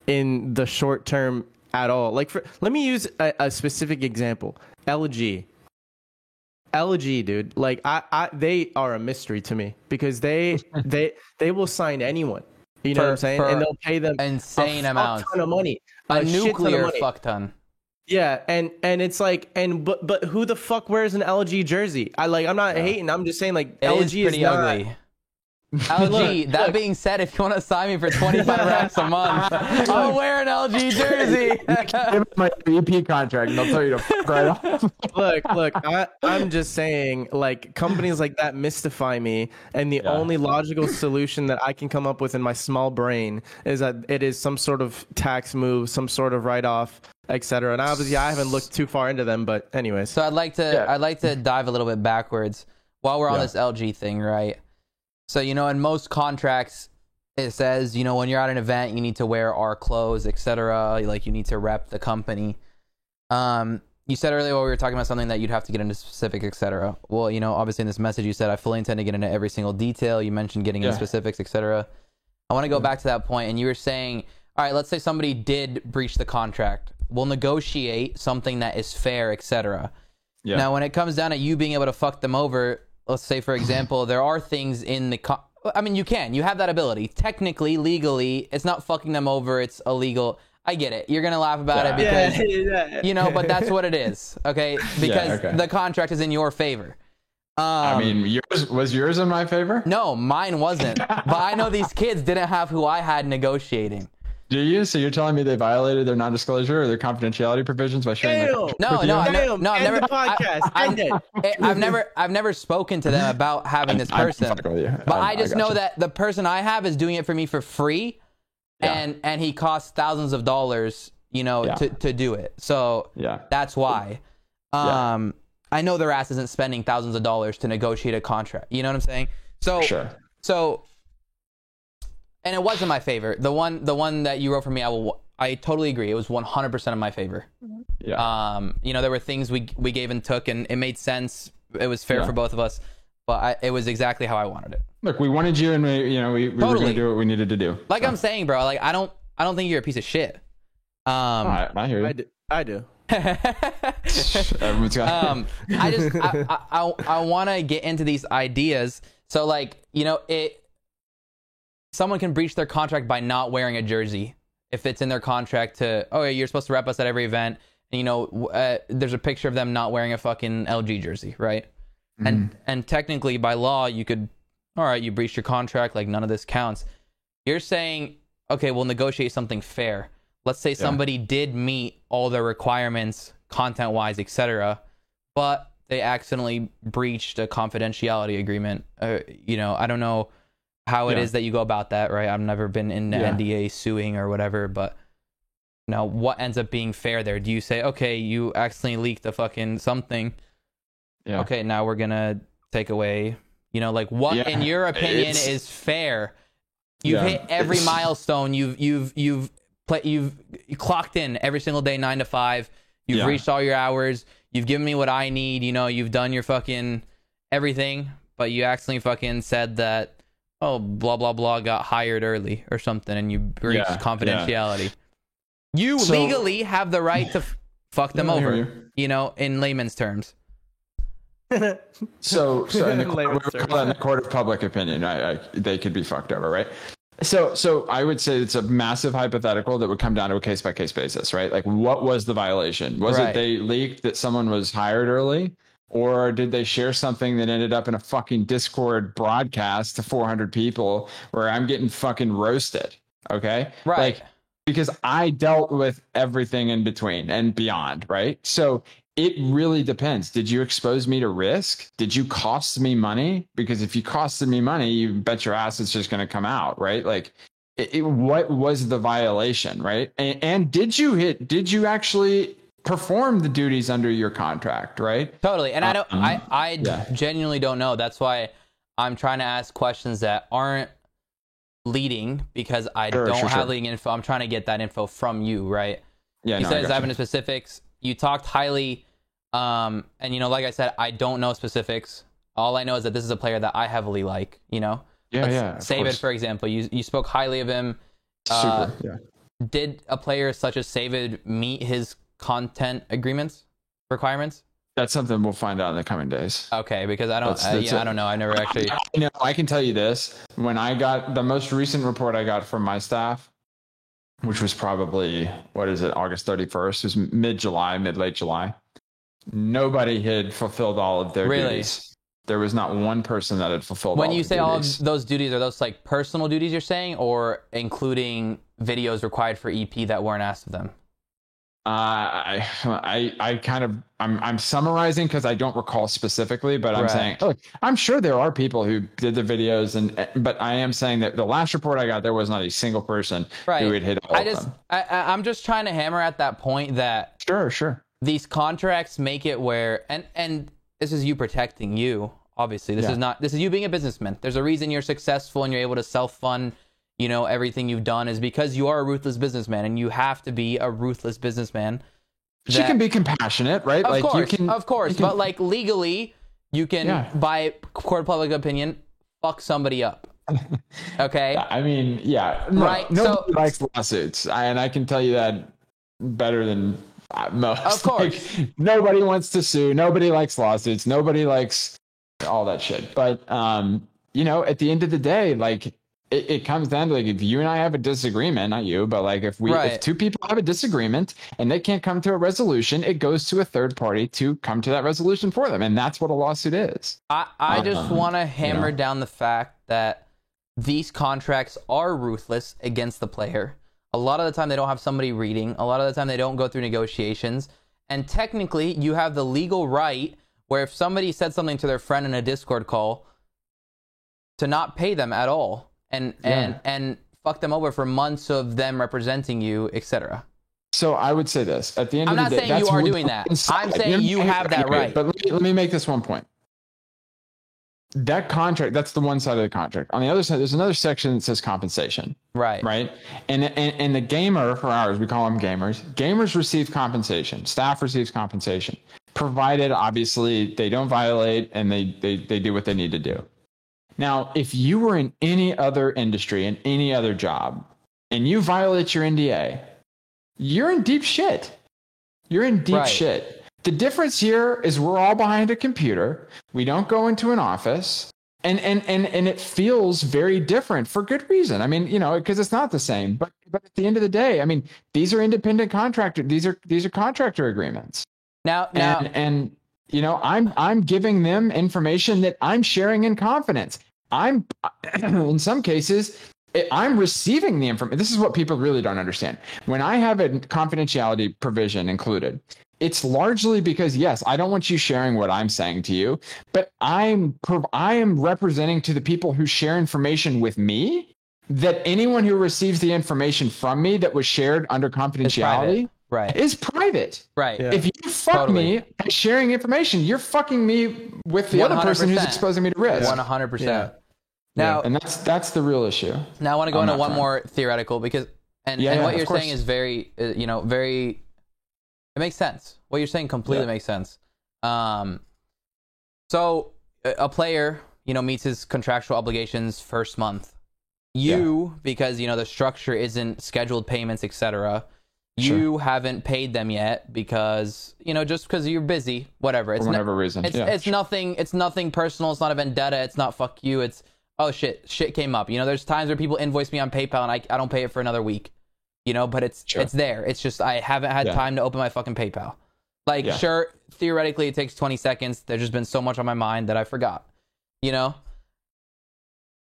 in the short term at all. Like, let me use a specific example. LG. LG, dude, like they are a mystery to me because they will sign anyone. You know what I'm saying? And they'll pay them insane amounts, ton of money, a nuclear fuck ton. Yeah, and it's like, but who the fuck wears an LG jersey? I'm not hating. I'm just saying, like, LG is pretty ugly. LG. That being said, if you want to sign me for 25 racks a month, I'll wear an LG jersey. Give me my VP contract, and I'll tell you to fuck right off. Look. I'm just saying, like, companies like that mystify me, and the only logical solution that I can come up with in my small brain is that it is some sort of tax move, some sort of write-off, etc. And obviously, I haven't looked too far into them, but anyways. So I'd like to dive a little bit backwards while we're on this LG thing, right? So, you know, in most contracts, it says, you know, when you're at an event, you need to wear our clothes, etc. Like, you need to rep the company. You said earlier while we were talking about something that you'd have to get into specifics, etc. Well, you know, obviously in this message, you said, I fully intend to get into every single detail. You mentioned getting into specifics, etc. I want to go back to that point, and you were saying, all right, let's say somebody did breach the contract. We'll negotiate something that is fair, etc. Now, when it comes down to you being able to fuck them over, let's say, for example, there are things in the... I mean, you have that ability. Technically, legally, it's not fucking them over. It's illegal. I get it. You're going to laugh about it because, you know, but that's what it is, okay? Because the contract is in your favor. I mean, was yours in my favor? No, mine wasn't. But I know these kids didn't have who I had negotiating. Do you? So you're telling me they violated their non-disclosure or their confidentiality provisions by sharing their I've never spoken to them about having this person. But I just know that the person I have is doing it for me for free, and he costs thousands of dollars, you know, to do it. So that's why. I know their ass isn't spending thousands of dollars to negotiate a contract. You know what I'm saying? So. And it wasn't my favor. The one that you wrote for me, I totally agree. It was 100% in my favor. Yeah. You know, there were things we gave and took, and it made sense. It was fair for both of us, but it was exactly how I wanted it. Look, we wanted you, and we were going to do what we needed to do. Like I'm saying, bro. Like I don't think you're a piece of shit. I hear you. I do. Everyone's got. I want to get into these ideas. So, like, you know, someone can breach their contract by not wearing a jersey if it's in their contract you're supposed to rep us at every event, and, you know, there's a picture of them not wearing a fucking LG jersey, right? And technically by law you could, all right, you breached your contract, like none of this counts. You're saying, okay, we'll negotiate something fair. Let's say somebody did meet all their requirements content wise, etc., but they accidentally breached a confidentiality agreement. You know, I don't know how it is that you go about that, right? I've never been in the NDA suing or whatever, but now what ends up being fair there? Do you say, okay, you accidentally leaked a fucking something. Yeah. Okay, now we're going to take away, you know, like what in your opinion is fair? You've hit every milestone. You've clocked in every single day, 9 to 5. You've reached all your hours. You've given me what I need. You know, you've done your fucking everything, but you accidentally fucking said that, oh, blah, blah, blah, got hired early or something, and you breached confidentiality. You legally have the right to fuck them over, you know, in layman's terms. so in the court of public opinion, they could be fucked over, right? So I would say it's a massive hypothetical that would come down to a case-by-case basis, right? Like, what was the violation? Was it they leaked that someone was hired early? Or did they share something that ended up in a fucking Discord broadcast to 400 people where I'm getting fucking roasted? Okay. Right. Like, because I dealt with everything in between and beyond. Right. So it really depends. Did you expose me to risk? Did you cost me money? Because if you costed me money, you bet your ass it's just going to come out. Right. Like, what was the violation? Right. And did you actually perform the duties under your contract, right? Totally. And I genuinely don't know. That's why I'm trying to ask questions that aren't leading, because I don't have leading info. I'm trying to get that info from you, right? Yeah. Besides diving into specifics, you talked highly, and, you know, like I said, I don't know specifics. All I know is that this is a player that I heavily like, you know? Saved, for example, you spoke highly of him. Did a player such as Saved meet his content requirements? That's something we'll find out in the coming days. Okay, because I don't know. I never actually. I can tell you this. When I got the most recent report I got from my staff, which was probably, August 31st, it was late July. Nobody had fulfilled all of their duties. There was not one person that had fulfilled when you say all of those duties, are those like personal duties you're saying, or including videos required for EP that weren't asked of them? I'm summarizing because I don't recall specifically, but I'm saying, look, I'm sure there are people who did the videos, but I am saying that the last report I got, there was not a single person who had hit all of them. I'm just trying to hammer at that point that sure, these contracts make it where, and this is you protecting you. Obviously, this is you being a businessman. There's a reason you're successful and you're able to self-fund, everything you've done is because you are a ruthless businessman, and you have to be a ruthless businessman. You can be compassionate, right? Of course. But like legally, you can, by court of public opinion, fuck somebody up. Okay. I mean, right. Nobody likes lawsuits, and I can tell you that better than most. Of course, nobody wants to sue. Nobody likes lawsuits. Nobody likes all that shit. But at the end of the day, like it comes down to like if you and I have a disagreement, not you, but like if two people have a disagreement and they can't come to a resolution, it goes to a third party to come to that resolution for them, and that's what a lawsuit is. I just want to hammer down the fact that these contracts are ruthless against the player. A lot of the time they don't have somebody reading. A lot of the time they don't go through negotiations. And technically you have the legal right where if somebody said something to their friend in a Discord call, to not pay them at all and fuck them over for months of them representing you, etc. So I would say this. At the end of the day, I'm not saying you are doing that. I'm saying you have that right. But let me make this one point. That contract, that's the one side of the contract. On the other side, there's another section that says compensation. Right. And the gamer, for ours, we call them gamers. Gamers receive compensation. Staff receives compensation, provided obviously they don't violate and they do what they need to do. Now, if you were in any other industry, in any other job, and you violate your NDA, you're in deep shit. You're in deep shit. The difference here is we're all behind a computer. We don't go into an office, and it feels very different for good reason. I mean, because it's not the same. But at the end of the day, I mean, these are independent contractor. These are contractor agreements. Now, I'm giving them information that I'm sharing in confidence. I'm in some cases, I'm receiving the information. This is what people really don't understand. When I have a confidentiality provision included, it's largely because, yes, I don't want you sharing what I'm saying to you, but I am representing to the people who share information with me that anyone who receives the information from me that was shared under confidentiality is private. Right. Yeah. If you fuck me by sharing information, you're fucking me with the 100%. Other person who's exposing me to risk. 100%. Yeah. Now, and that's the real issue. Now I want to go into one more theoretical because and what you're saying is very very. It makes sense. What you're saying completely makes sense. So a player, meets his contractual obligations first month. Because the structure isn't scheduled payments, etc. You haven't paid them yet because just because you're busy, whatever. It's for whatever reason. It's nothing. It's nothing personal. It's not a vendetta. It's not fuck you. It's shit came up. There's times where people invoice me on PayPal and I don't pay it for another week. But it's there. It's just I haven't had time to open my fucking PayPal. Sure, theoretically it takes 20 seconds. There's just been so much on my mind that I forgot.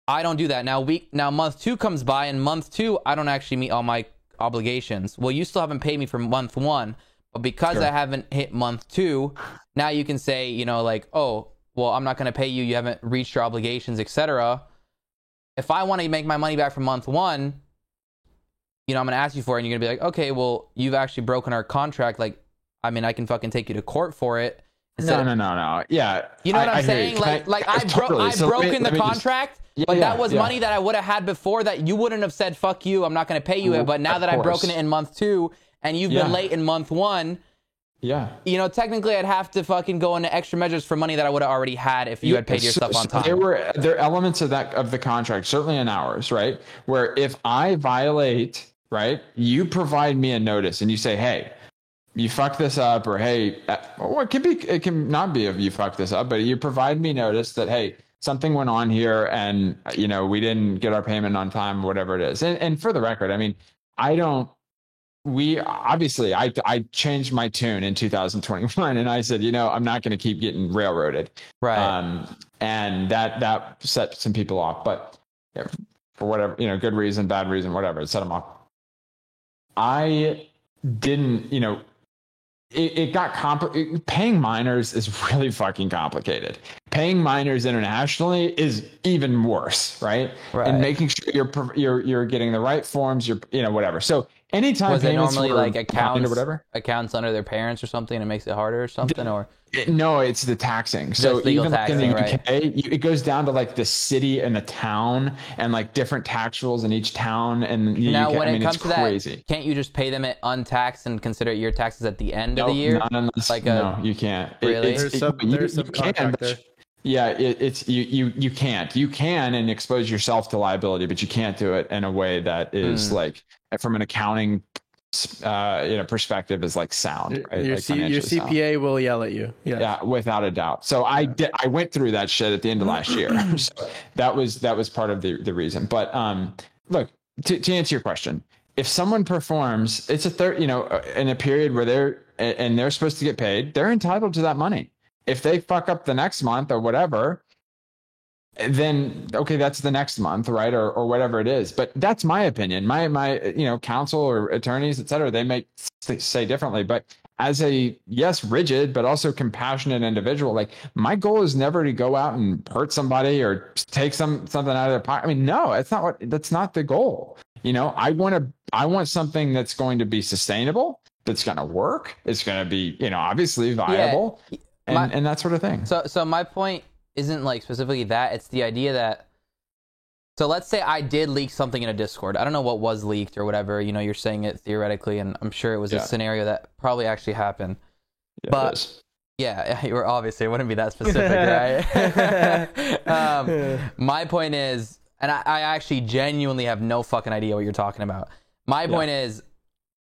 I don't do that. Now month 2 comes by, and month 2 I don't actually meet all my obligations. Well, you still haven't paid me for month 1, but because I haven't hit month 2, now you can say, oh, well, I'm not going to pay you. You haven't reached your obligations, etc. If I want to make my money back from month 1, I'm going to ask you for it, and you're going to be like, okay, well, you've actually broken our contract. I can fucking take you to court for it. No. Yeah. You know what I'm saying? I've broken the contract, but that was money that I would have had before that you wouldn't have said, fuck you, I'm not going to pay you it. But now that I've broken it in month 2 and you've been late in month 1, technically I'd have to fucking go into extra measures for money that I would have already had if you had paid your stuff on time. There are elements of the contract, certainly in ours, right? Where if I violate, right, you provide me a notice and you say, hey, you fuck this up, or hey, or it can not be if you fuck this up, but you provide me notice that, hey, something went on here and, you know, we didn't get our payment on time, whatever it is. And for the record, I mean, I changed my tune in 2021 and I said, you know, I'm not going to keep getting railroaded. Right. And that set some people off, but for whatever, you know, good reason, bad reason, whatever, it set them off. I didn't, you know, it got complicated. Paying minors is really fucking complicated. Paying minors internationally is even worse, right? And making sure you're getting the right forms, you know, whatever. So anytime was it normally like accounts or whatever, accounts under their parents or something, it makes it harder or something, or no, it's the taxing. So even like in the UK, it goes down to like the city and the town and like different tax rules in each town. And now when it comes to that, can't you just pay them it untaxed and consider your taxes at the end of the year? No, you can't. Really? There's some contractor. Yeah, you can't. You can and expose yourself to liability, but you can't do it in a way that is like, from an accounting perspective, is like sound. Right? Your CPA will yell at you. Yeah, without a doubt. So I went through that shit at the end of last year. So that was part of the reason. But look, to answer your question, if someone performs, it's in a period where they're supposed to get paid, they're entitled to that money. If they fuck up the next month or whatever, then okay, that's the next month, right? Or whatever it is. But that's my opinion. My counsel or attorneys, et cetera, they may say differently. But as a rigid but also compassionate individual, like, my goal is never to go out and hurt somebody or take something out of their pocket. I mean, no, that's not the goal. You know, I want something that's going to be sustainable, that's going to work, it's going to be, you know, obviously viable. Yeah. And that sort of thing. So my point isn't like specifically that. It's the idea that, so let's say I did leak something in a Discord. I don't know what was leaked or whatever. You know, you're saying it theoretically, and I'm sure it was a scenario that probably actually happened. Yeah, but you were obviously, it wouldn't be that specific, right? My point is, and I actually genuinely have no fucking idea what you're talking about. My point is,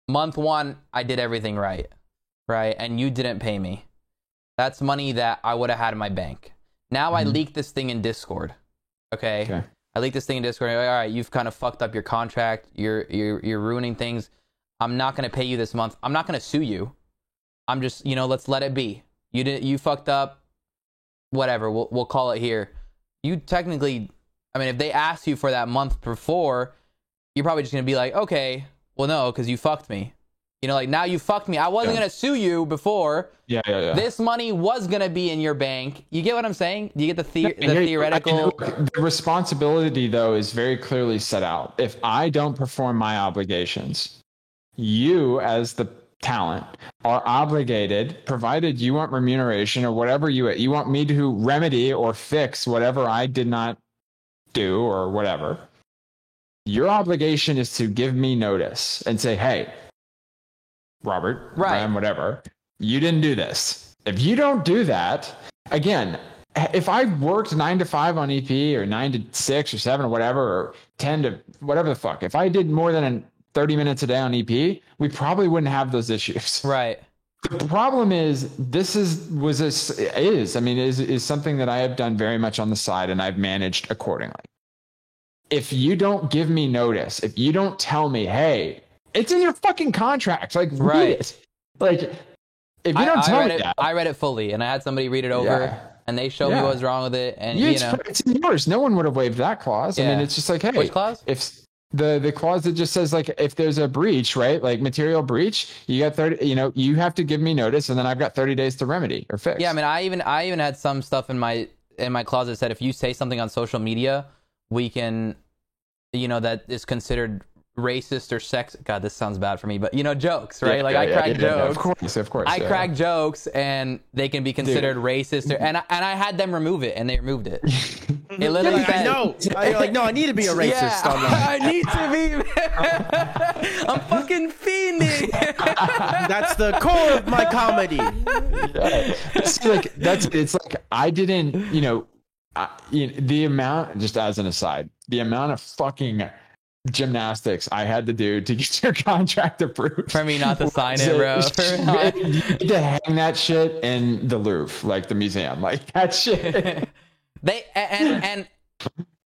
month one, I did everything right? And you didn't pay me. That's money that I would have had in my bank. Now I leaked this thing in Discord. Okay. I leaked this thing in Discord. All right, you've kind of fucked up your contract. You're ruining things. I'm not going to pay you this month. I'm not going to sue you. I'm just, let's let it be. You fucked up. Whatever. We'll call it here. You technically, I mean, if they ask you for that month before, you're probably just going to be like, okay, well, no, because you fucked me. Like, now you fucked me. I wasn't going to sue you before. Yeah. This money was going to be in your bank. You get what I'm saying? You get the theoretical... The responsibility, though, is very clearly set out. If I don't perform my obligations, you, as the talent, are obligated, provided you want remuneration or whatever you want me to remedy or fix whatever I did not do or whatever. Your obligation is to give me notice and say, hey, Robert, Brian, whatever, you didn't do this. If you don't do that, again, if I worked 9 to 5 on EP or 9 to 6 or 7 or whatever, or 10 to whatever the fuck, if I did more than 30 minutes a day on EP, we probably wouldn't have those issues. Right. The problem is is something that I have done very much on the side, and I've managed accordingly. If you don't give me notice, if you don't tell me, hey, it's in your fucking contract. Like, read it. Like, if you don't tell me that. I read it fully, and I had somebody read it over, and they showed me what was wrong with it. And it's in yours. No one would have waived that clause. I mean, it's just like, hey, which clause? If the clause that just says, like, if there's a breach, right, like material breach, you got 30. You have to give me notice, and then I've got 30 days to remedy or fix. Yeah, I mean, I even had some stuff in my clause that said, if you say something on social media, we can, that is considered racist or sex. God, this sounds bad for me, but jokes, right? I crack jokes. Of course. I crack jokes, and they can be considered racist. And I had them remove it, and they removed it. It literally said, "No." You're like, "No, I need to be a racist." I need to be. I'm fucking fiending. That's the core of my comedy. It's like I didn't. The amount. Just as an aside, the amount of fucking gymnastics I had to do to get your contract approved for me not to sign it, bro. You need to hang that shit in the Louvre, like the museum, like that shit. and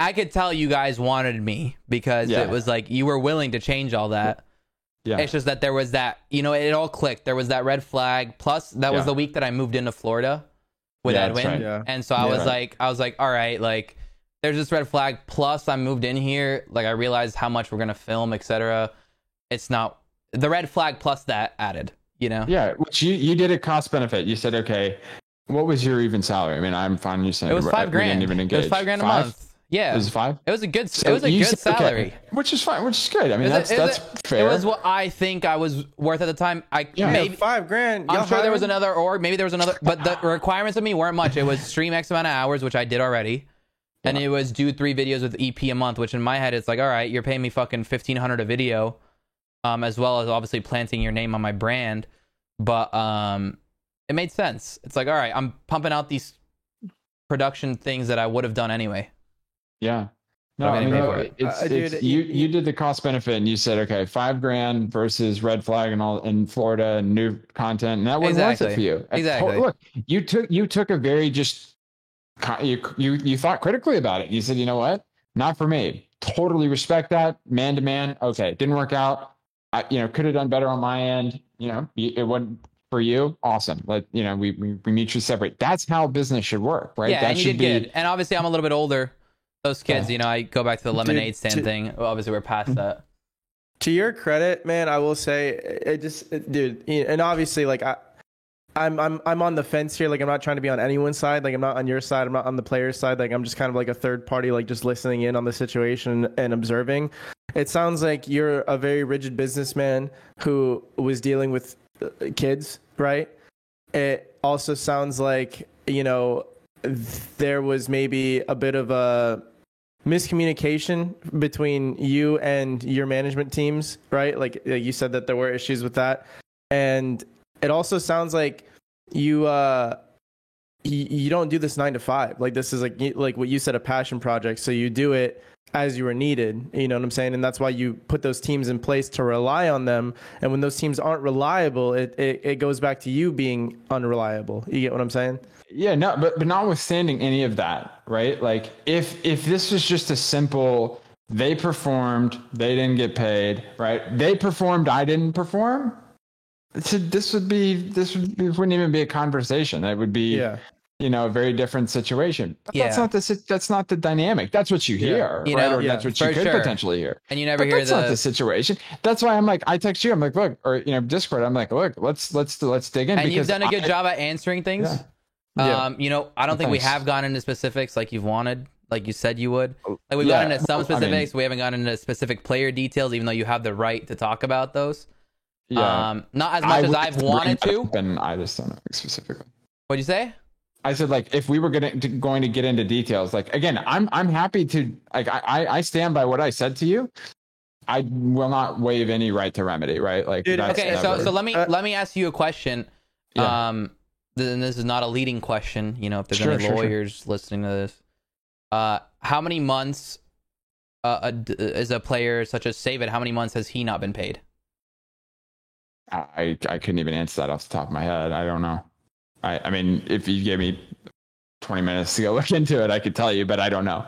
I could tell you guys wanted me because it was like you were willing to change all that. Yeah. It's just that there was that, you know, it all clicked. There was that red flag. Plus, that was the week that I moved into Florida with Edwin. Right. Yeah. And so I was like, all right, like, there's this red flag. Plus, I moved in here. Like, I realized how much we're going to film, etc. It's not the red flag plus that added, you know? Yeah. Which you did a cost benefit. You said, okay, what was your even salary? I mean, I'm fine. You saying it was $5,000. Didn't even engage. It was $5,000 a month. Yeah, it was 5. It was a good. So it was a good salary, okay. Which is fine. Which is good. I mean, that's fair. It was what I think I was worth at the time. Maybe $5,000. I'm sure there was another, or maybe there was another. But the requirements of me weren't much. It was stream X amount of hours, which I did already, and it was do 3 videos with EP a month. Which in my head, it's like, all right, you're paying me fucking $1,500 a video, as well as obviously planting your name on my brand. But it made sense. It's like, all right, I'm pumping out these production things that I would have done anyway. Yeah. No, I mean, you did the cost benefit and you said, okay, $5,000 versus red flag and all in Florida and new content. And that wasn't worth it for you. Exactly. Look, you took a very you thought critically about it. You said, you know what? Not for me. Totally respect that. Man to man. Okay. Didn't work out. I could have done better on my end. It wasn't for you. Awesome. We mutually separate. That's how business should work, right? Yeah. And you did good. And obviously I'm a little bit older. Those kids, I go back to the lemonade stand thing. Well, obviously, we're past that. To your credit, man, I will say, dude, and obviously, like, I'm on the fence here. Like, I'm not trying to be on anyone's side. Like, I'm not on your side. I'm not on the player's side. Like, I'm just kind of like a third party, like, just listening in on the situation and observing. It sounds like you're a very rigid businessman who was dealing with kids, right? It also sounds like, there was maybe a bit of a miscommunication between you and your management teams, right? Like you said that there were issues with that. And it also sounds like you don't do this 9 to 5. Like this is like what you said, a passion project. So you do it as you were needed, you know what I'm saying? And that's why you put those teams in place to rely on them. And when those teams aren't reliable, it goes back to you being unreliable. You get what I'm saying? Yeah, no, but notwithstanding any of that, right? Like if this was just a simple, they performed, they didn't get paid, right? They performed, I didn't perform. This wouldn't even be a conversation. It would be, a very different situation. But that's not the dynamic. That's what you hear, right? Or that's what you could potentially hear. And you never hear that's not the situation. That's why I'm like, I text you. I'm like, look, or Discord. I'm like, look, let's dig in. And you've done a good job at answering things. Yeah. I don't think we have gone into specifics like you've wanted, like you said you would. Like we've gotten into some specifics. We haven't gotten into specific player details, even though you have the right to talk about those. Yeah. Not as much as I've wanted to. And I just don't know specifically. What'd you say? I said, like, if we were going to get into details, like, again, I'm happy to, like, I stand by what I said to you. I will not waive any right to remedy, right? Like, dude, okay. So let me ask you a question. Yeah. Then this is not a leading question. If there's any lawyers listening to this, how many months is a player such as Save It? How many months has he not been paid? I couldn't even answer that off the top of my head. I don't know. I mean, if you gave me 20 minutes to go look into it, I could tell you, but I don't know.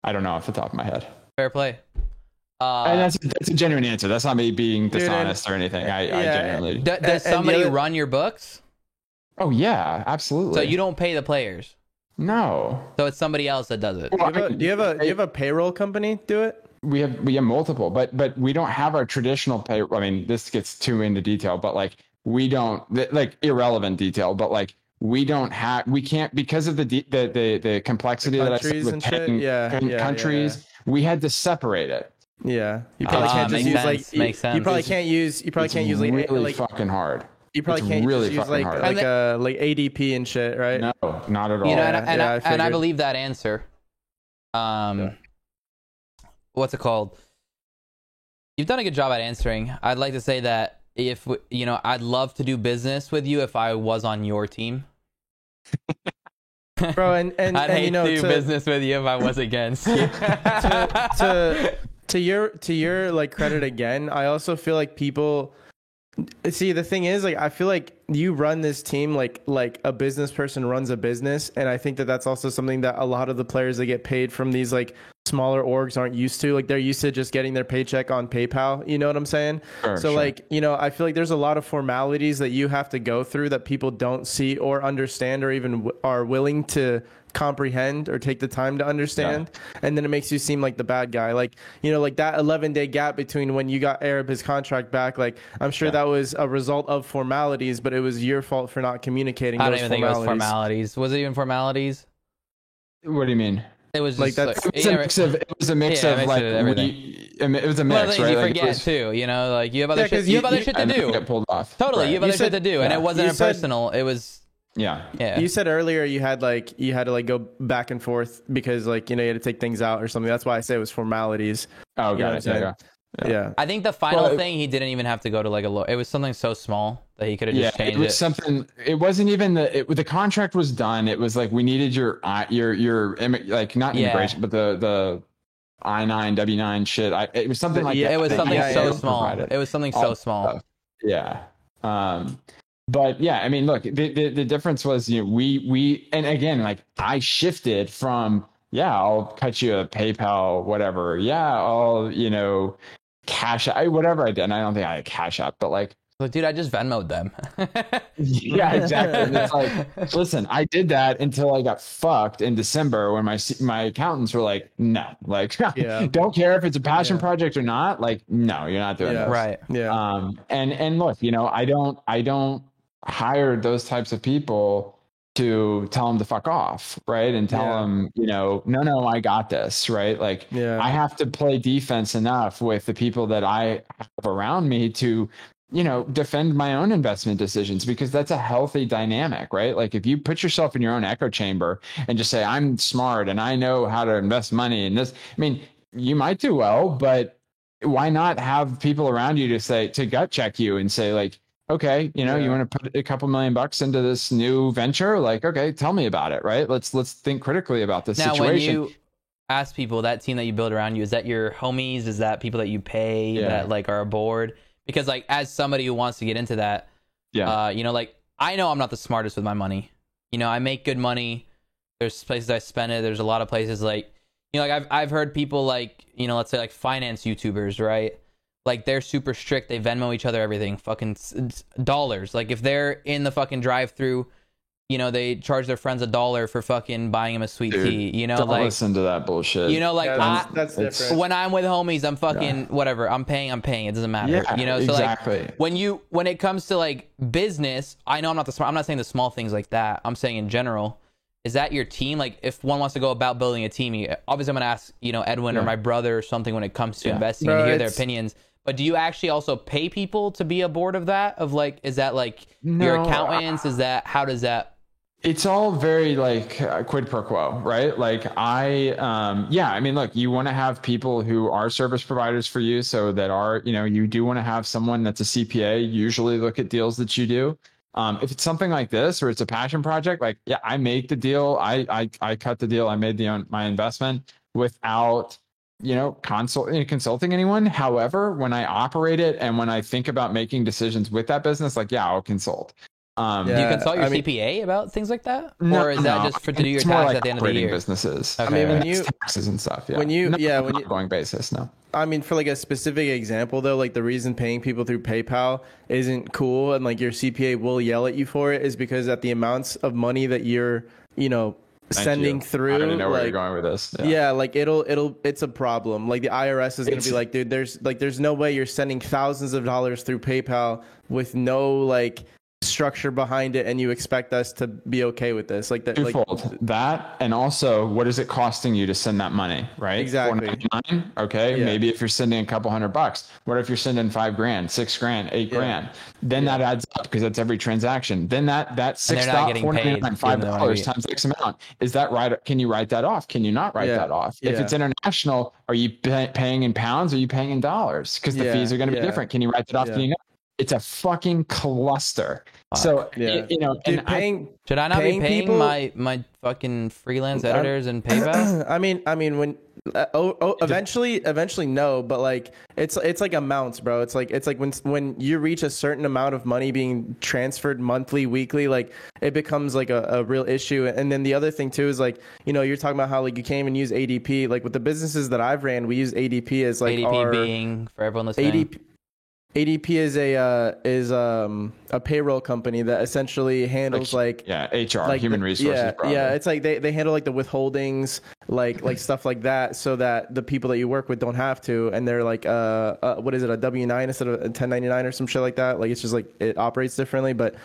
I don't know off the top of my head. Fair play. And that's a genuine answer. That's not me being dishonest or anything. I genuinely. Does somebody run your books? Oh yeah, absolutely. So you don't pay the players? No. So it's somebody else that does it. Well, do you have a payroll company do it? We have multiple, but we don't have our traditional pay. I mean, this gets too into detail, but like we don't like irrelevant detail, but like we can't because of the complexity that I said with paying countries. We had to separate it. Yeah, you probably can't just use like makes sense. You probably can't use really fucking hard. You probably can't really use like ADP and shit, right? No, not at all. And I believe that answer. What's it called? You've done a good job at answering. I'd like to say that if I'd love to do business with you if I was on your team. Bro, and I'd hate to do business with you if I was against you. To your like credit again, I also feel like people see, the thing is, like, I feel like you run this team like a business person runs a business, and I think that that's also something that a lot of the players that get paid from these like smaller orgs aren't used to. Like, they're used to just getting their paycheck on PayPal. You know what I'm saying? Sure. Like, you know, I feel like there's a lot of formalities that you have to go through that people don't see or understand or even are willing to comprehend or take the time to understand. And then it makes you seem like the bad guy. Like, you know, like that 11-day gap between when you got Arab his contract back, like, I'm sure that was a result of formalities, but it was your fault for not communicating. I don't even think it was formalities. Was it even formalities? What do you mean? It was just like it was a mix of like everything. It was a mix, right? You like forget too, you know, like you have other shit. You have other shit to do. Get pulled off. Totally, you have other shit to do, and it wasn't personal. It was. Yeah. You said earlier you had to like go back and forth because, like, you know, you had to take things out or something. That's why I say it was formalities. Oh, got it. Yeah. I think the final thing, he didn't even have to go to like it was something so small that he could have just changed it. It was something. It wasn't even the contract was done. It was like we needed your like not immigration, but the I-9 W-9 shit. It was something like that. It was something so small. It was something so small. Yeah. But yeah, I mean, look, the difference was, you know, we and again, like, I shifted from, I'll cut you a PayPal, whatever. I'll, you know, cash whatever I did. And I don't think I had Cash App, but like, dude, I just Venmo'd them. Yeah, exactly. And it's like, listen, I did that until I got fucked in December when my accountants were like, no, like, don't care if it's a passion project or not. Like, no, you're not doing this. Right. Yeah. And look, you know, I don't hire those types of people to tell them to fuck off, right? And tell them, you know, no, I got this, right? Like, I have to play defense enough with the people that I have around me to, you know, defend my own investment decisions, because that's a healthy dynamic, right? Like, if you put yourself in your own echo chamber and just say, I'm smart and I know how to invest money in this, I mean, you might do well, but why not have people around you to gut check you and say, like, okay, you know, you want to put a couple $1,000,000 into this new venture? Like, okay, tell me about it, right? Let's think critically about this situation. Now, when you ask people, that team that you build around you, is that your homies? Is that people that you pay that like are aboard? Because, like, as somebody who wants to get into that, you know, like, I know I'm not the smartest with my money. You know, I make good money. There's places I spend it. There's a lot of places, like, you know, like I've heard people, like, you know, let's say like finance YouTubers, right? Like, they're super strict. They Venmo each other everything, fucking dollars. Like, if they're in the fucking drive-through, you know, they charge their friends $1 for fucking buying them a sweet tea. You know, don't like, listen to that bullshit. You know, like, that's different. When I'm with homies, I'm fucking whatever. I'm paying. It doesn't matter. Yeah, you know, so exactly. Like, when it comes to like business, I know I'm not the smart. I'm not saying the small things like that. I'm saying in general. Is that your team? Like, if one wants to go about building a team, obviously I'm gonna ask, you know, Edwin or my brother or something when it comes to investing and hear their opinions. But do you actually also pay people to be a board of that? Of like, is that like your accountants? Is that, how does that? It's all very like quid pro quo, right? Like, I mean, look, you want to have people who are service providers for you, so that are, you know, you do want to have someone that's a CPA usually look at deals that you do. If it's something like this, or it's a passion project, like, I make the deal. I cut the deal. I made my investment without, you know, consulting anyone. However, when I operate it and when I think about making decisions with that business, like, I'll consult. Do you consult your CPA about things like that? Or is that just to do your taxes at the end of the year? Businesses. Okay. I mean, when you taxes and stuff. Yeah. When you ongoing basis, no. I mean, for like a specific example though, like the reason paying people through PayPal isn't cool and like your CPA will yell at you for it is because at the amounts of money that you're, you know, sending through. I don't know where you're going with this. Yeah, like it's a problem. Like the IRS is gonna be like, dude, there's no way you're sending thousands of dollars through PayPal with no like structure behind it, and you expect us to be okay with this. Like that. Twofold. That, and also, what is it costing you to send that money? Right. Exactly. $4.99. Okay. Yeah. Maybe if you're sending a couple $100, what if you're sending $5,000, $6,000, $8,000? Then that adds up because that's every transaction. Then that $6.99, $5 times X amount, is that right? Can you write that off? Can you not write that off? If it's international, are you paying in pounds? Or are you paying in dollars? Because the fees are going to be different. Can you write that off? Can you not? It's a fucking cluster. So, you know, dude, should I not be paying people, my fucking freelance editors and PayPal? I mean, when Eventually no, but like it's like amounts, bro. It's like when you reach a certain amount of money being transferred monthly, weekly, like it becomes like a real issue. And then the other thing too is like, you know, you're talking about how like you can't even use ADP. Like with the businesses that I've ran, we use ADP as like ADP being, for everyone listening, ADP is a payroll company that essentially handles HR, like human resources. Yeah, it's like they handle like the withholdings, like stuff like that, so that the people that you work with don't have to, and they're like what is it, a W-9 instead of a 1099 or some shit like that. Like it's just like it operates differently, but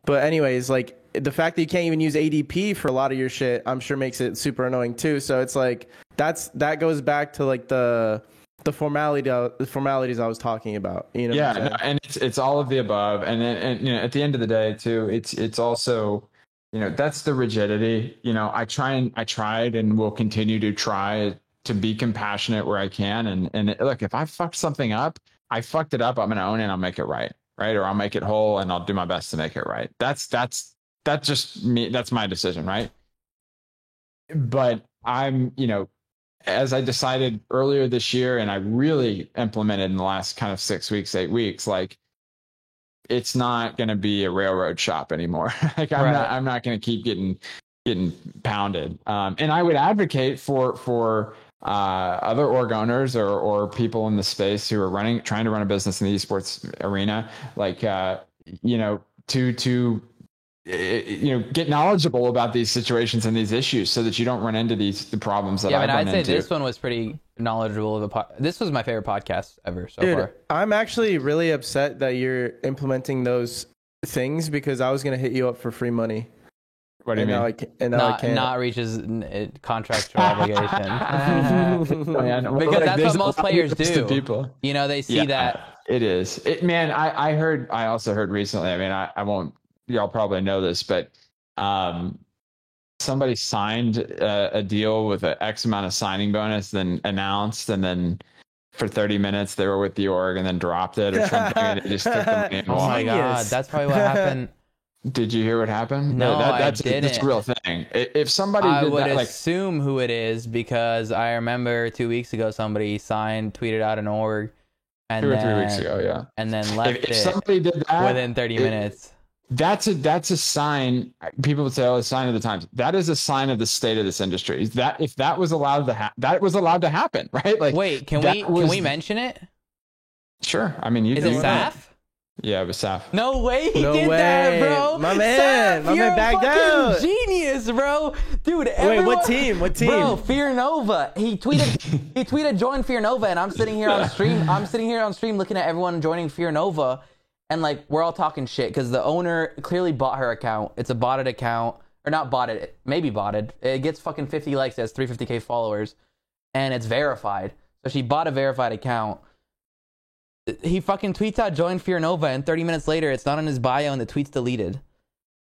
anyways, like the fact that you can't even use ADP for a lot of your shit, I'm sure makes it super annoying too. So it's like that goes back to like the formalities I was talking about, you know. Yeah, and it's all of the above, and you know, at the end of the day too, it's also, you know, that's the rigidity. You know, I tried and will continue to try to be compassionate where I can, and look, if I fucked something up, I fucked it up, I'm gonna own it and I'll make it right, or I'll make it whole and I'll do my best to make it right. That's just me. That's my decision, right? But I'm, you know, as I decided earlier this year, and I really implemented in the last kind of 6 weeks, 8 weeks, like it's not going to be a railroad shop anymore. Like I'm not going to keep getting pounded. And I would advocate for other org owners or people in the space who are trying to run a business in the esports arena, like you know, to you know, get knowledgeable about these situations and these issues so that you don't run into the problems that I've run into. I'd say this one was pretty knowledgeable of this was my favorite podcast ever so far. I'm actually really upset that you're implementing those things, because I was going to hit you up for free money. What do you mean? I can't. Not reaches contractual obligation. Because that's what most players do. People. You know, they see that. It is. Man, I also heard recently, I mean, I won't, y'all probably know this, but somebody signed a deal with an X amount of signing bonus, then announced, and then for 30 minutes they were with the org and then dropped it or something, and it just took the money and walked. Oh my god, that's probably what happened. Did you hear what happened? No, that's I didn't. That's a real thing. If somebody I did would that, assume who it is, because I remember 2 weeks ago somebody tweeted out an org, and 2 or 3 weeks ago, yeah, and then left if somebody did that within 30 minutes. That's a sign. People would say, "Oh, a sign of the times." That is a sign of the state of this industry. That if that was allowed to that was allowed to happen, right? Like, wait, can we mention it? Sure. I mean, is it Saf? Yeah, it was Saf. No way he did that, bro. My man, Saf, you're backed out. Genius, bro. Dude, wait, what team? Bro, Fear Nova. He tweeted join Fear Nova, and I'm sitting here on stream looking at everyone joining Fear Nova. And like, we're all talking shit because the owner clearly bought her account. It's a botted account, or not botted, maybe botted. It gets fucking 50 likes, it has 350k followers, and it's verified. So she bought a verified account. He fucking tweets out join Fear Nova, and 30 minutes later, it's not in his bio, and the tweet's deleted.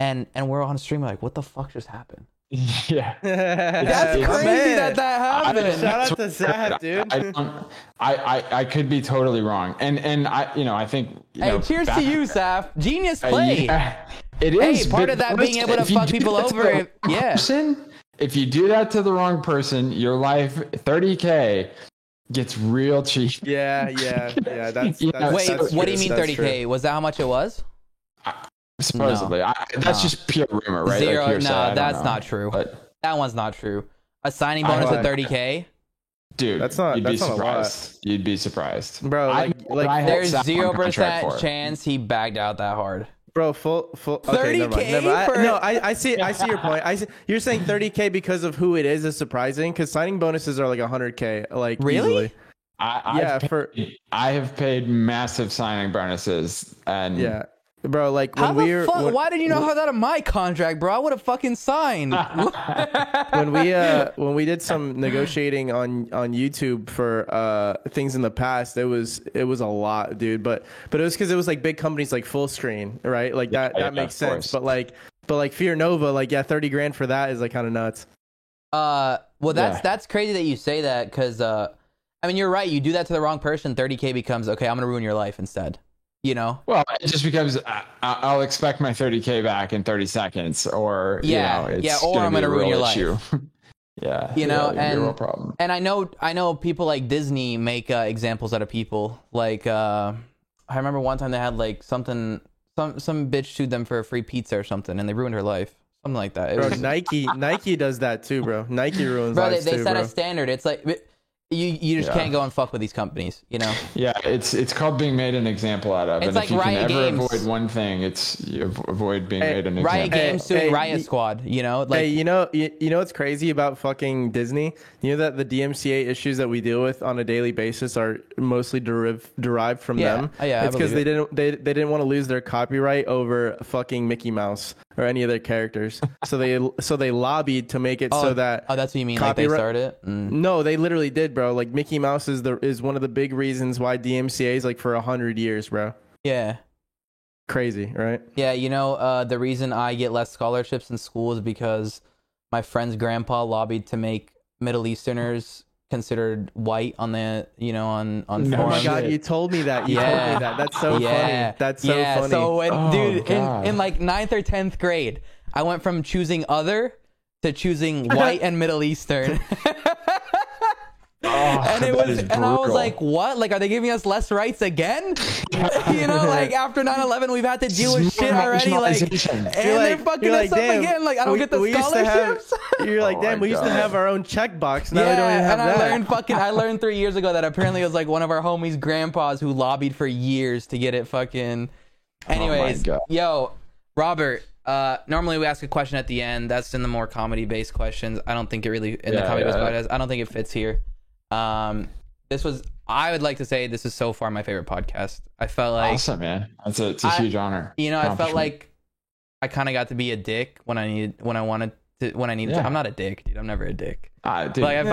And we're on stream like, what the fuck just happened? Yeah, that's crazy that happened. Shout out to Zach, dude. I could be totally wrong, and I think. Hey, cheers to you, Saf. Genius play. It is. Hey, part of that being able to fuck people over. If you do that to the wrong person, your life 30K gets real cheap. Yeah. That's wait, that's what do you mean 30K? True. Was that how much it was? Supposedly, that's just pure rumor, right? Zero. Like that's not true. But that one's not true. A signing bonus of 30K. Dude, that's not. You'd that's be not surprised. You'd be surprised, bro. There's 0% chance he bagged out that hard. Bro, full. Okay, 30K. I see your point. You're saying 30K because of who it is surprising, because signing bonuses are like 100K. Like really? Easily. I have paid massive signing bonuses, and yeah. Bro, like why did you not have that on my contract, bro? I would have fucking signed. when we did some negotiating on YouTube for things in the past, it was a lot, dude. But it was because it was like big companies like Full Screen, right? Like that makes sense. But like Fear Nova, like 30 grand for that is like kind of nuts. Well, that's crazy that you say that, because I mean, you're right. You do that to the wrong person, 30K becomes okay. I'm gonna ruin your life instead. You know, well, it just becomes I'll expect my 30K back in 30 seconds, or or I'm gonna ruin your life. Yeah, you know, yeah, and real problem. And I know people like Disney make examples out of people. Like I remember one time they had like something, some bitch sued them for a free pizza or something, and they ruined her life. Something like that. Bro, Nike does that too, bro. Nike ruins lives they too, set bro. a standard. It's like you just can't go and fuck with these companies, you know. Yeah, it's called being made an example out of. It's and like if you Riot can ever Games. avoid one thing, it's you avoid being made an Riot example. Games suing Riot Squad, you know. Like, Hey, you know what's crazy about fucking Disney? You know that the DMCA issues that we deal with on a daily basis are mostly derived from them. Yeah, it's because they didn't want to lose their copyright over fucking Mickey Mouse or any of their characters. so they lobbied to make it so that that's what you mean, like they started it? No, they literally did, bro. Like Mickey Mouse is one of the big reasons why DMCA is like for 100 years, bro. Yeah. Crazy, right? Yeah, you know, the reason I get less scholarships in school is because my friend's grandpa lobbied to make Middle Easterners considered white on the, you know, on forums. Oh my god, you told me that. You told me that. That's so funny. That's so funny. So when, dude, in like 9th or 10th grade, I went from choosing other to choosing white and Middle Eastern. And it was, and I was like, what? Like, are they giving us less rights again? You know, like after 9/11, we've had to deal with shit already. Like, and they're fucking us up again. Like, I don't get the scholarships. You're like, damn, we used to have our own checkbox. Now we don't even have that. I learned 3 years ago that apparently it was like one of our homies' grandpas who lobbied for years to get it fucking. Anyways, yo, Robert. Normally we ask a question at the end. That's in the more comedy-based questions. I don't think it really in the comedy-based podcast. I don't think it fits here. I would like to say this is so far my favorite podcast. I felt like awesome, man. It's a huge honor. You know, I felt like I kind of got to be a dick when I needed to. I'm not a dick, dude. I'm never a dick. Dude, like I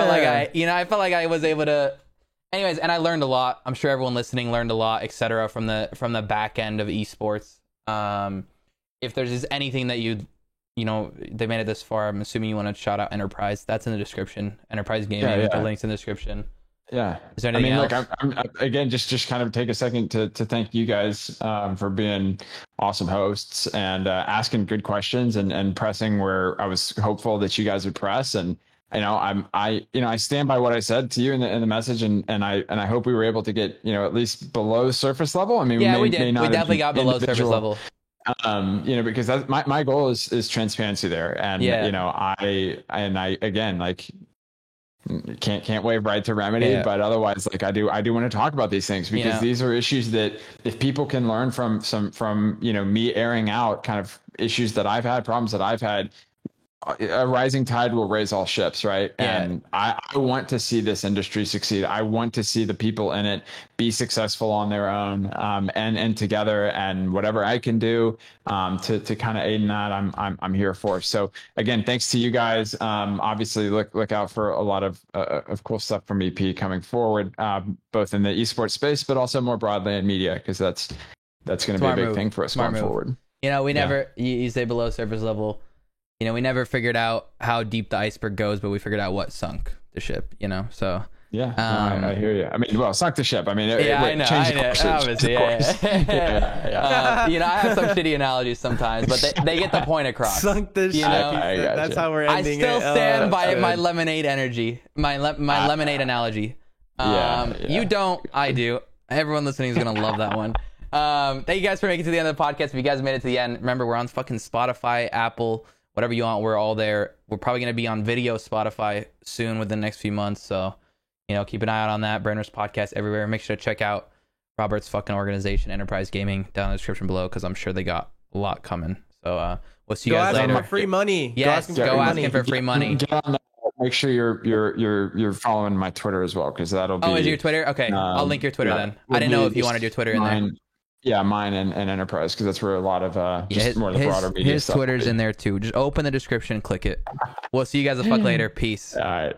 felt like I was able to. Anyways, and I learned a lot. I'm sure everyone listening learned a lot, etc. from the back end of esports. If there's just anything that you know, they made it this far, I'm assuming you want to shout out Enterprise. That's in the description. Enterprise Gaming. The link's in the description. Yeah. Is there anything else? Look, I'm again, just kind of take a second to thank you guys for being awesome hosts and asking good questions and pressing where I was hopeful that you guys would press. And you know, I stand by what I said to you in the message, and I hope we were able to get, you know, at least below surface level. I mean, we did. We definitely got below surface level. You know, because my goal is transparency there, and you know, I again, like, can't waive right to remedy, but otherwise, like, I do want to talk about these things because these are issues that if people can learn from you know, me airing out kind of issues that I've had, problems that I've had, a rising tide will raise all ships, right? And I want to see this industry succeed. I want to see the people in it be successful on their own, and together, and whatever I can do to kind of aid in that, I'm here for. So again, thanks to you guys. Obviously look out for a lot of cool stuff from EP coming forward, both in the esports space, but also more broadly in media, because that's going to be a big thing for us going forward. You know, we never, you say below surface level. You know, we never figured out how deep the iceberg goes, but we figured out what sunk the ship, you know, so. Yeah, I hear you. I mean, well, sunk the ship. I mean, I know. Obviously, yeah. You know, I have some shitty analogies sometimes, but they get the point across. Sunk the ship. That's how we're ending it. I still stand by my lemonade energy, my lemonade analogy. You don't, I do. Everyone listening is going to love that one. Thank you guys for making it to the end of the podcast. If you guys made it to the end, remember, we're on fucking Spotify, Apple, whatever you want, we're all there. We're probably going to be on video Spotify soon within the next few months. So, you know, keep an eye out on that. Brainers Podcast everywhere. Make sure to check out Robert's fucking organization, Enterprise Gaming, down in the description below, because I'm sure they got a lot coming. So, we'll see you guys later. Go ask for free money. Yes, go asking for free money. Make sure you're following my Twitter as well, because that'll be. Oh, is your Twitter? Okay, I'll link your Twitter then. I didn't know if you wanted your Twitter in there. Yeah, mine and Enterprise, because that's where a lot of more of the broader media stuff. His Twitter's in there too. Just open the description, click it. We'll see you guys the fuck later. Peace. All right.